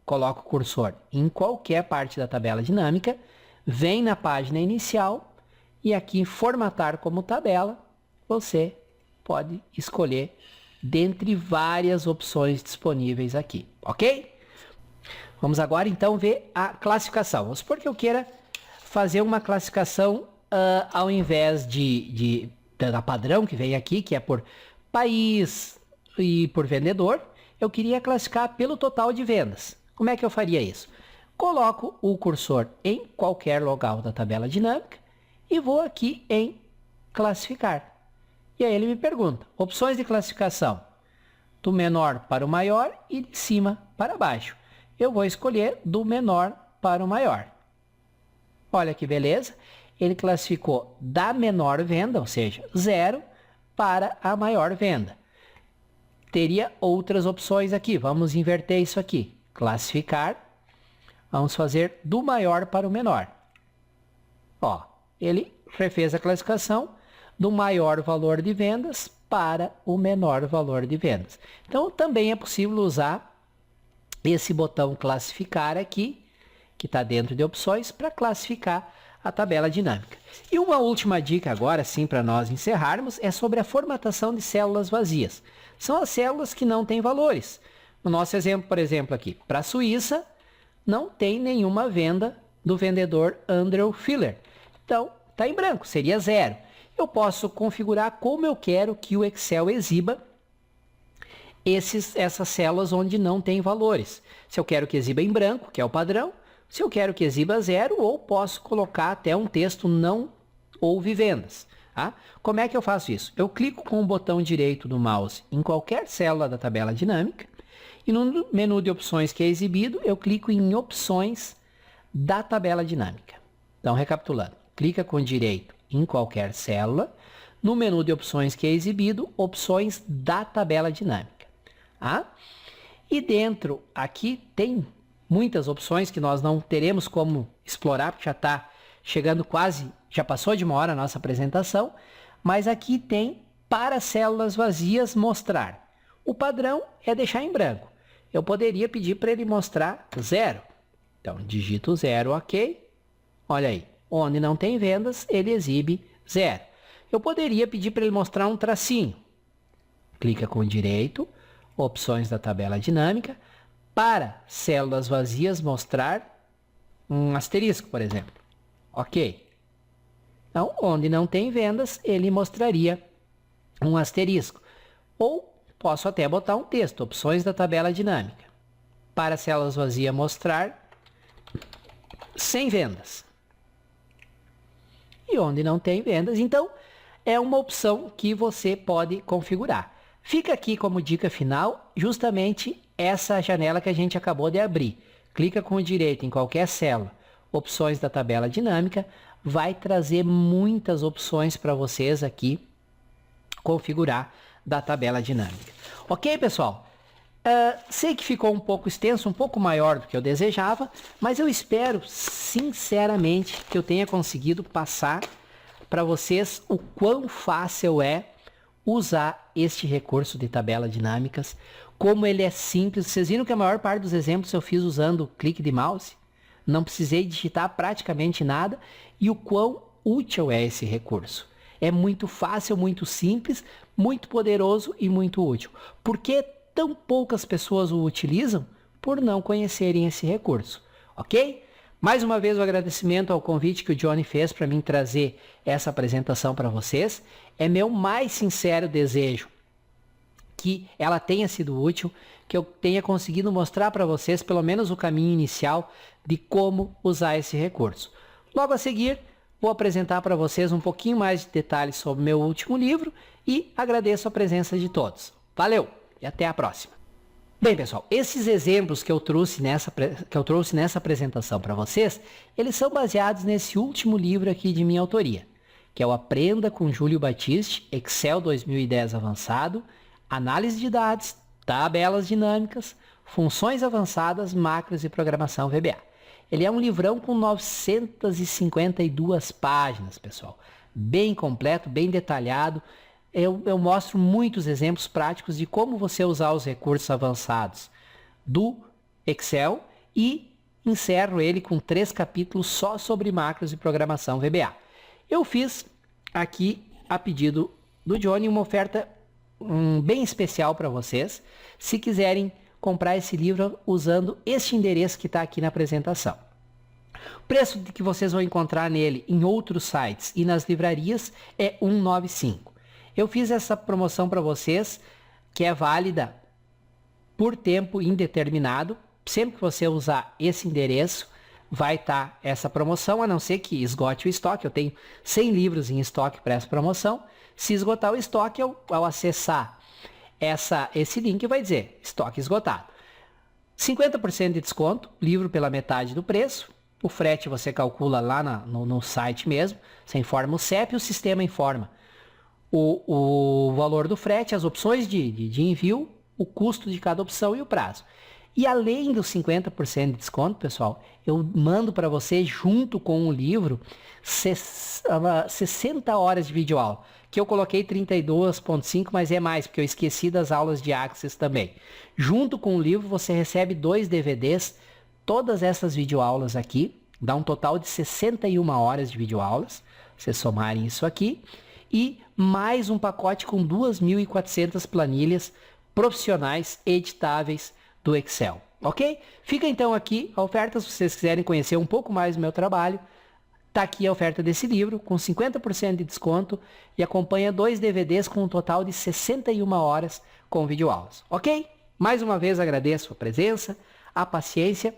Speaker 2: coloca o cursor em qualquer parte da tabela dinâmica, vem na página inicial e aqui em formatar como tabela, você pode escolher dentre várias opções disponíveis aqui, ok? Vamos agora então ver a classificação. Vamos supor que eu queira fazer uma classificação ao invés da padrão que vem aqui, que é por país e por vendedor, eu queria classificar pelo total de vendas. Como é que eu faria isso? Coloco o cursor em qualquer local da tabela dinâmica e vou aqui em classificar. E aí ele me pergunta, opções de classificação, do menor para o maior e de cima para baixo. Eu vou escolher do menor para o maior. Olha que beleza, ele classificou da menor venda, ou seja, 0, para a maior venda. Teria outras opções aqui, vamos inverter isso aqui. Classificar, vamos fazer do maior para o menor. Ó, ele refez a classificação do maior valor de vendas para o menor valor de vendas. Então, também é possível usar esse botão classificar aqui, que está dentro de opções, para classificar a tabela dinâmica. E uma última dica agora, sim, para nós encerrarmos, é sobre a formatação de células vazias. São as células que não têm valores. No nosso exemplo, por exemplo, aqui, para a Suíça, não tem nenhuma venda do vendedor Andrew Filler. Então, está em branco, seria 0. Eu posso configurar como eu quero que o Excel exiba essas células onde não tem valores. Se eu quero que exiba em branco, que é o padrão, se eu quero que exiba 0, ou posso colocar até um texto não houve vendas. Tá? Como é que eu faço isso? Eu clico com o botão direito do mouse em qualquer célula da tabela dinâmica e no menu de opções que é exibido, eu clico em opções da tabela dinâmica. Então, recapitulando, clica com o direito em qualquer célula, no menu de opções que é exibido, opções da tabela dinâmica. Tá? E dentro aqui tem muitas opções que nós não teremos como explorar, porque já está chegando quase, já passou de 1 hora a nossa apresentação, mas aqui tem para células vazias mostrar. O padrão é deixar em branco. Eu poderia pedir para ele mostrar 0. Então, digito 0, ok. Olha aí, onde não tem vendas, ele exibe 0. Eu poderia pedir para ele mostrar um tracinho. Clica com o direito, opções da tabela dinâmica, para células vazias mostrar um asterisco, por exemplo. Ok. Então, onde não tem vendas, ele mostraria um asterisco. Ou posso até botar um texto, opções da tabela dinâmica. Para células vazias mostrar sem vendas. E onde não tem vendas, então, é uma opção que você pode configurar. Fica aqui como dica final, justamente essa janela que a gente acabou de abrir. Clica com o direito em qualquer célula, opções da tabela dinâmica, vai trazer muitas opções para vocês aqui configurar da tabela dinâmica. Ok, pessoal? Sei que ficou um pouco extenso, um pouco maior do que eu desejava, mas eu espero sinceramente que eu tenha conseguido passar para vocês o quão fácil é usar este recurso de tabela dinâmicas, como ele é simples. Vocês viram que a maior parte dos exemplos eu fiz usando o clique de mouse, não precisei digitar praticamente nada, e o quão útil é esse recurso. É muito fácil, muito simples, muito poderoso e muito útil. Por que tão poucas pessoas o utilizam? Por não conhecerem esse recurso, ok? Mais uma vez o agradecimento ao convite que o Johnny fez para mim trazer essa apresentação para vocês. É meu mais sincero desejo que ela tenha sido útil, que eu tenha conseguido mostrar para vocês pelo menos o caminho inicial de como usar esse recurso. Logo a seguir, vou apresentar para vocês um pouquinho mais de detalhes sobre o meu último livro e agradeço a presença de todos. Valeu e até a próxima. Bem, pessoal, esses exemplos que eu trouxe nessa apresentação para vocês, eles são baseados nesse último livro aqui de minha autoria, que é o Aprenda com Júlio Batiste, Excel 2010 Avançado, Análise de Dados, Tabelas Dinâmicas, Funções Avançadas, Macros e Programação VBA. Ele é um livrão com 952 páginas, pessoal. Bem completo, bem detalhado, eu mostro muitos exemplos práticos de como você usar os recursos avançados do Excel e encerro ele com 3 capítulos só sobre macros e programação VBA. Eu fiz aqui, a pedido do Johnny, uma oferta bem especial para vocês, se quiserem comprar esse livro usando este endereço que está aqui na apresentação. O preço que vocês vão encontrar nele em outros sites e nas livrarias é R$ 195. Eu fiz essa promoção para vocês, que é válida por tempo indeterminado. Sempre que você usar esse endereço, vai estar essa promoção, a não ser que esgote o estoque. Eu tenho 100 livros em estoque para essa promoção. Se esgotar o estoque, ao acessar esse link, vai dizer estoque esgotado. 50% de desconto, livro pela metade do preço. O frete você calcula lá no site mesmo. Você informa o CEP e o sistema informa o valor do frete, as opções de envio, o custo de cada opção e o prazo. E além dos 50% de desconto, pessoal, eu mando para você, junto com o livro, 60 horas de videoaula. Que eu coloquei 32.5, mas é mais, porque eu esqueci das aulas de Access também. Junto com o livro, você recebe 2 DVDs, todas essas videoaulas aqui, dá um total de 61 horas de videoaulas, vocês somarem isso aqui, e mais um pacote com 2.400 planilhas profissionais editáveis do Excel, ok? Fica então aqui a oferta, se vocês quiserem conhecer um pouco mais do meu trabalho, tá aqui a oferta desse livro, com 50% de desconto, e acompanha 2 DVDs com um total de 61 horas com videoaulas, ok? Mais uma vez agradeço a presença, a paciência,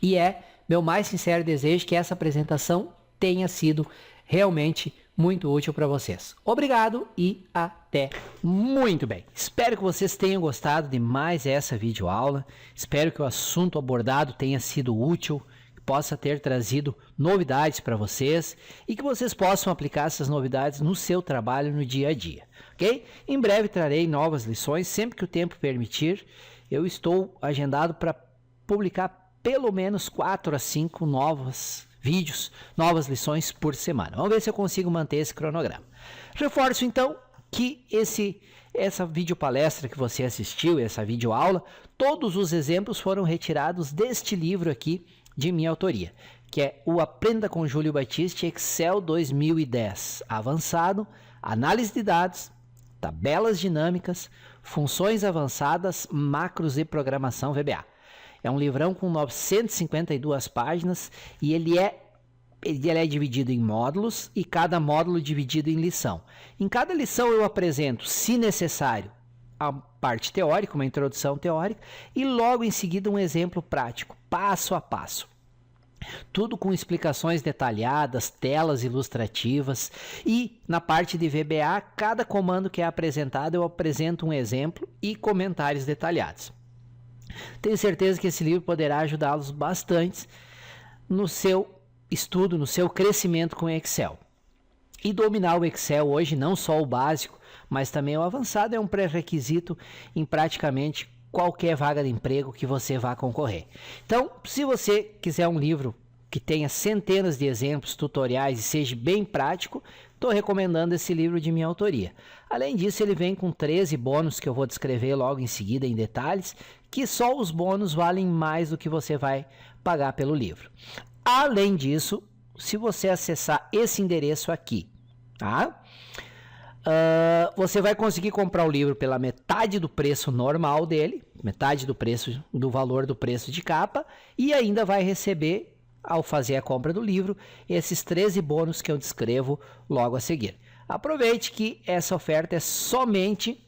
Speaker 2: e é meu mais sincero desejo que essa apresentação tenha sido realmente muito útil para vocês. Obrigado e até.
Speaker 1: Muito bem, espero que vocês tenham gostado de mais essa videoaula, espero que o assunto abordado tenha sido útil, que possa ter trazido novidades para vocês e que vocês possam aplicar essas novidades no seu trabalho no dia a dia, ok? Em breve trarei novas lições, sempre que o tempo permitir. Eu estou agendado para publicar pelo menos 4 a 5 novos vídeos, novas lições por semana. Vamos ver se eu consigo manter esse cronograma. Reforço então que essa videopalestra que você assistiu, essa videoaula, todos os exemplos foram retirados deste livro aqui de minha autoria, que é o Aprenda com Júlio Batista Excel 2010 Avançado, Análise de Dados, Tabelas Dinâmicas, Funções Avançadas, Macros e Programação VBA. É um livrão com 952 páginas e ele é dividido em módulos e cada módulo dividido em lição. Em cada lição eu apresento, se necessário, a parte teórica, uma introdução teórica, e logo em seguida um exemplo prático, passo a passo. Tudo com explicações detalhadas, telas ilustrativas, e na parte de VBA, cada comando que é apresentado eu apresento um exemplo e comentários detalhados. Tenho certeza que esse livro poderá ajudá-los bastante no seu estudo, no seu crescimento com Excel. E dominar o Excel hoje, não só o básico, mas também o avançado, é um pré-requisito em praticamente qualquer vaga de emprego que você vá concorrer. Então, se você quiser um livro que tenha centenas de exemplos, tutoriais e seja bem prático, estou recomendando esse livro de minha autoria. Além disso, ele vem com 13 bônus que eu vou descrever logo em seguida em detalhes, que só os bônus valem mais do que você vai pagar pelo livro. Além disso, se você acessar esse endereço aqui, tá? Você vai conseguir comprar o livro pela metade do preço normal dele, metade do valor do preço de capa, e ainda vai receber, ao fazer a compra do livro, esses 13 bônus que eu descrevo logo a seguir. Aproveite que essa oferta é somente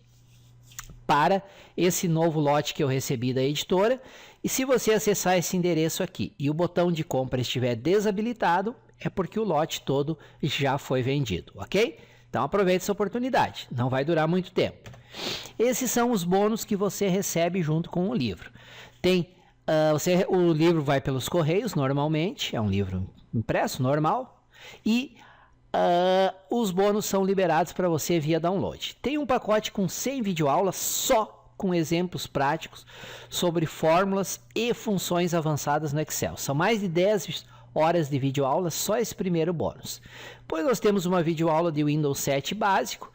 Speaker 1: para esse novo lote que eu recebi da editora, e se você acessar esse endereço aqui e o botão de compra estiver desabilitado, é porque o lote todo já foi vendido, ok? Então aproveite essa oportunidade, não vai durar muito tempo. Esses são os bônus que você recebe junto com o livro. O livro vai pelos correios normalmente, é um livro impresso normal, e os bônus são liberados para você via download. Tem um pacote com 100 videoaulas só com exemplos práticos sobre fórmulas e funções avançadas no Excel. São mais de 10 horas de videoaula, só esse primeiro bônus. Depois nós temos uma videoaula de Windows 7 básico,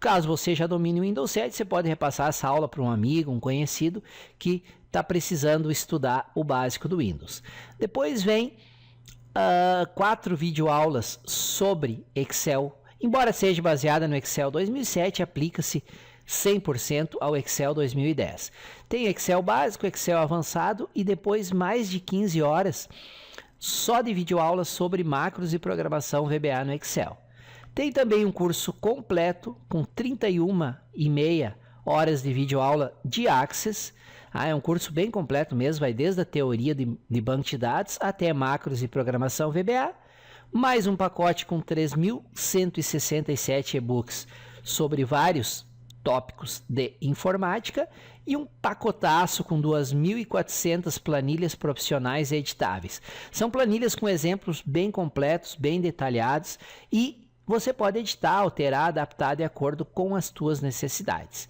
Speaker 1: Caso você já domine o Windows 7, você pode repassar essa aula para um amigo, um conhecido que está precisando estudar o básico do Windows. Depois vem 4 videoaulas sobre Excel. Embora seja baseada no Excel 2007, aplica-se 100% ao Excel 2010. Tem Excel básico, Excel avançado e depois mais de 15 horas só de videoaulas sobre macros e programação VBA no Excel. Tem também um curso completo com 31,5 horas de videoaula de Access. É um curso bem completo mesmo, vai desde a teoria de banco de dados até macros e programação VBA. Mais um pacote com 3.167 e-books sobre vários tópicos de informática e um pacotaço com 2.400 planilhas profissionais editáveis. São planilhas com exemplos bem completos, bem detalhados e você pode editar, alterar, adaptar de acordo com as suas necessidades.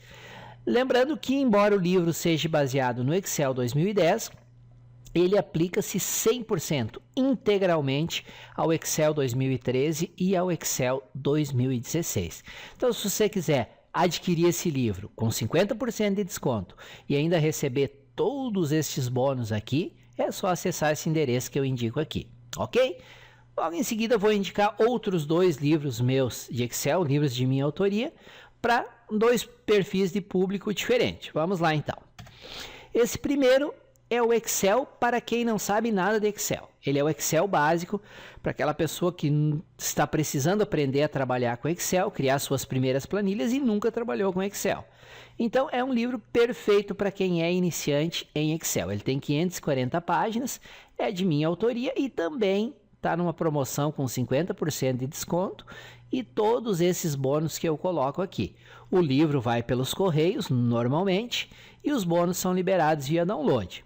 Speaker 1: Lembrando que, embora o livro seja baseado no Excel 2010, ele aplica-se 100% integralmente ao Excel 2013 e ao Excel 2016. Então, se você quiser adquirir esse livro com 50% de desconto e ainda receber todos estes bônus aqui, é só acessar esse endereço que eu indico aqui, ok? Logo em seguida, vou indicar outros 2 livros meus de Excel, livros de minha autoria, para 2 perfis de público diferentes. Vamos lá, então. Esse primeiro é o Excel para quem não sabe nada de Excel. Ele é o Excel básico para aquela pessoa que está precisando aprender a trabalhar com Excel, criar suas primeiras planilhas e nunca trabalhou com Excel. Então, é um livro perfeito para quem é iniciante em Excel. Ele tem 540 páginas, é de minha autoria e também está numa promoção com 50% de desconto e todos esses bônus que eu coloco aqui. O livro vai pelos correios, normalmente, e os bônus são liberados via download.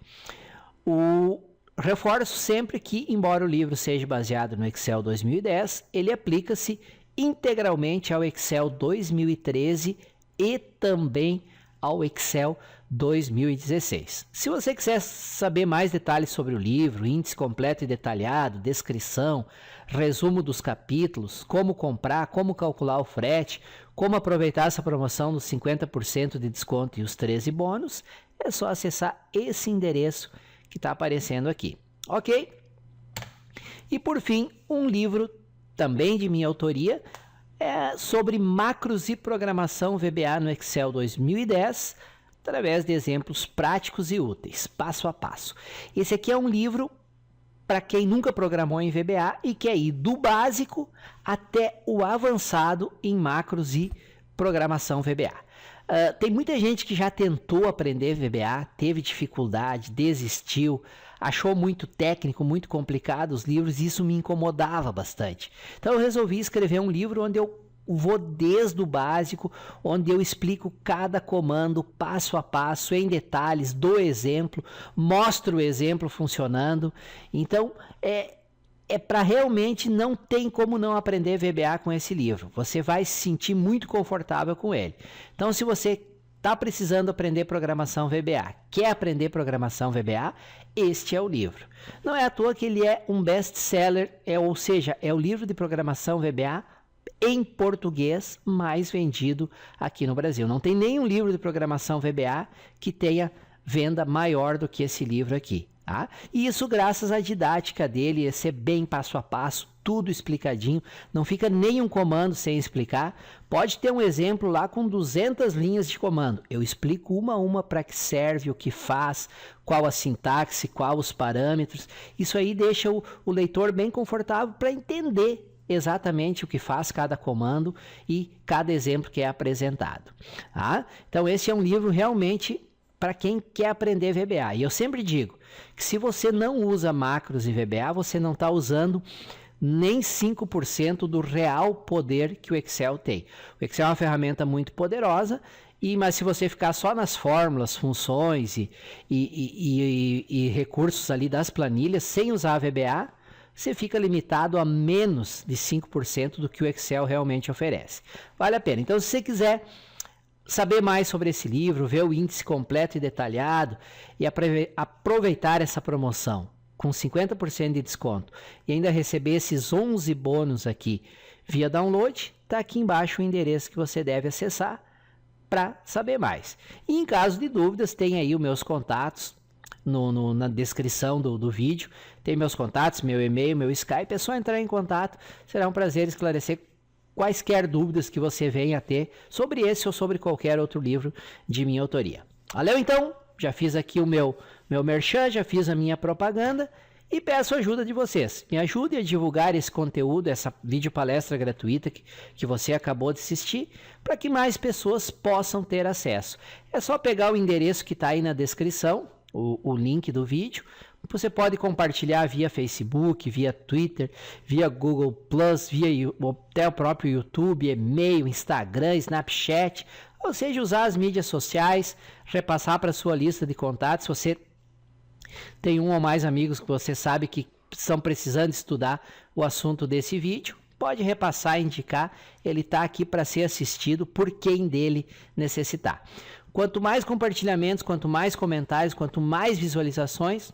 Speaker 1: Reforço sempre que, embora o livro seja baseado no Excel 2010, ele aplica-se integralmente ao Excel 2013 e também ao Excel 2016. Se você quiser saber mais detalhes sobre o livro, índice completo e detalhado, descrição, resumo dos capítulos, como comprar, como calcular o frete, como aproveitar essa promoção dos 50% de desconto e os 13 bônus, é só acessar esse endereço que está aparecendo aqui, ok? E por fim, um livro também de minha autoria, sobre macros e programação VBA no Excel 2010, através de exemplos práticos e úteis, passo a passo. Esse aqui é um livro para quem nunca programou em VBA e quer ir do básico até o avançado em macros e programação VBA. Tem muita gente que já tentou aprender VBA, teve dificuldade, desistiu, achou muito técnico, muito complicado os livros e isso me incomodava bastante. Então eu resolvi escrever um livro onde eu vou desde o básico, onde eu explico cada comando passo a passo, em detalhes, dou exemplo, mostro o exemplo funcionando. Então para realmente não tem como não aprender VBA com esse livro. Você vai se sentir muito confortável com ele. Então, se você está precisando aprender programação VBA, quer aprender programação VBA, este é o livro. Não é à toa que ele é um best-seller, ou seja, é o livro de programação VBA em português mais vendido aqui no Brasil. Não tem nenhum livro de programação VBA que tenha venda maior do que esse livro aqui. Tá? E isso graças à didática dele, ser bem passo a passo, tudo explicadinho, não fica nenhum comando sem explicar. Pode ter um exemplo lá com 200 linhas de comando. Eu explico uma a uma para que serve, o que faz, qual a sintaxe, qual os parâmetros. Isso aí deixa o leitor bem confortável para entender exatamente o que faz cada comando e cada exemplo que é apresentado. Tá? Então esse é um livro realmente para quem quer aprender VBA. E eu sempre digo que se você não usa macros em VBA, você não está usando nem 5% do real poder que o Excel tem. O Excel é uma ferramenta muito poderosa, mas se você ficar só nas fórmulas, funções e recursos ali das planilhas, sem usar a VBA, você fica limitado a menos de 5% do que o Excel realmente oferece. Vale a pena. Então, se você quiser saber mais sobre esse livro, ver o índice completo e detalhado e aproveitar essa promoção
Speaker 2: com 50% de desconto e ainda receber esses 11 bônus aqui via download, tá aqui embaixo o endereço que você deve acessar para saber mais. E em caso de dúvidas, tem aí os meus contatos na descrição do vídeo, tem meus contatos, meu e-mail, meu Skype, é só entrar em contato, será um prazer esclarecer quaisquer dúvidas que você venha a ter sobre esse ou sobre qualquer outro livro de minha autoria. Valeu então? Já fiz aqui o meu merchan, já fiz a minha propaganda e peço a ajuda de vocês. Me ajude a divulgar esse conteúdo, essa videopalestra gratuita que você acabou de assistir, para que mais pessoas possam ter acesso. É só pegar o endereço que está aí na descrição, o link do vídeo. Você pode compartilhar via Facebook, via Twitter, via Google+, via até o próprio YouTube, e-mail, Instagram, Snapchat, ou seja, usar as mídias sociais, repassar para a sua lista de contatos. Se você tem um ou mais amigos que você sabe que estão precisando estudar o assunto desse vídeo, pode repassar e indicar, ele está aqui para ser assistido por quem dele necessitar. Quanto mais compartilhamentos, quanto mais comentários, quanto mais visualizações,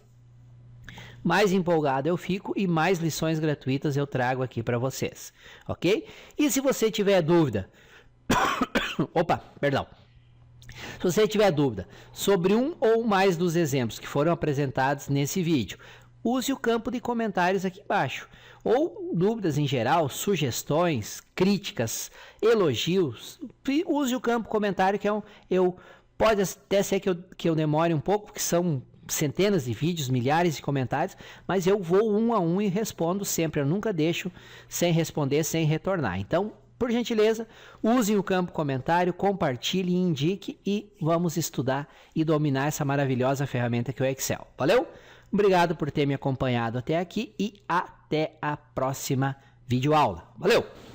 Speaker 2: mais empolgado eu fico e mais lições gratuitas eu trago aqui para vocês, ok? E se você tiver dúvida, se você tiver dúvida sobre um ou mais dos exemplos que foram apresentados nesse vídeo, use o campo de comentários aqui embaixo. Ou dúvidas em geral, sugestões, críticas, elogios, use o campo comentário que pode até ser que eu demore um pouco, porque são centenas de vídeos, milhares de comentários, mas eu vou um a um e respondo sempre. Eu nunca deixo sem responder, sem retornar. Então, por gentileza, use o campo comentário, compartilhe e indique e vamos estudar e dominar essa maravilhosa ferramenta que é o Excel. Valeu? Obrigado por ter me acompanhado até aqui e até a próxima videoaula. Valeu!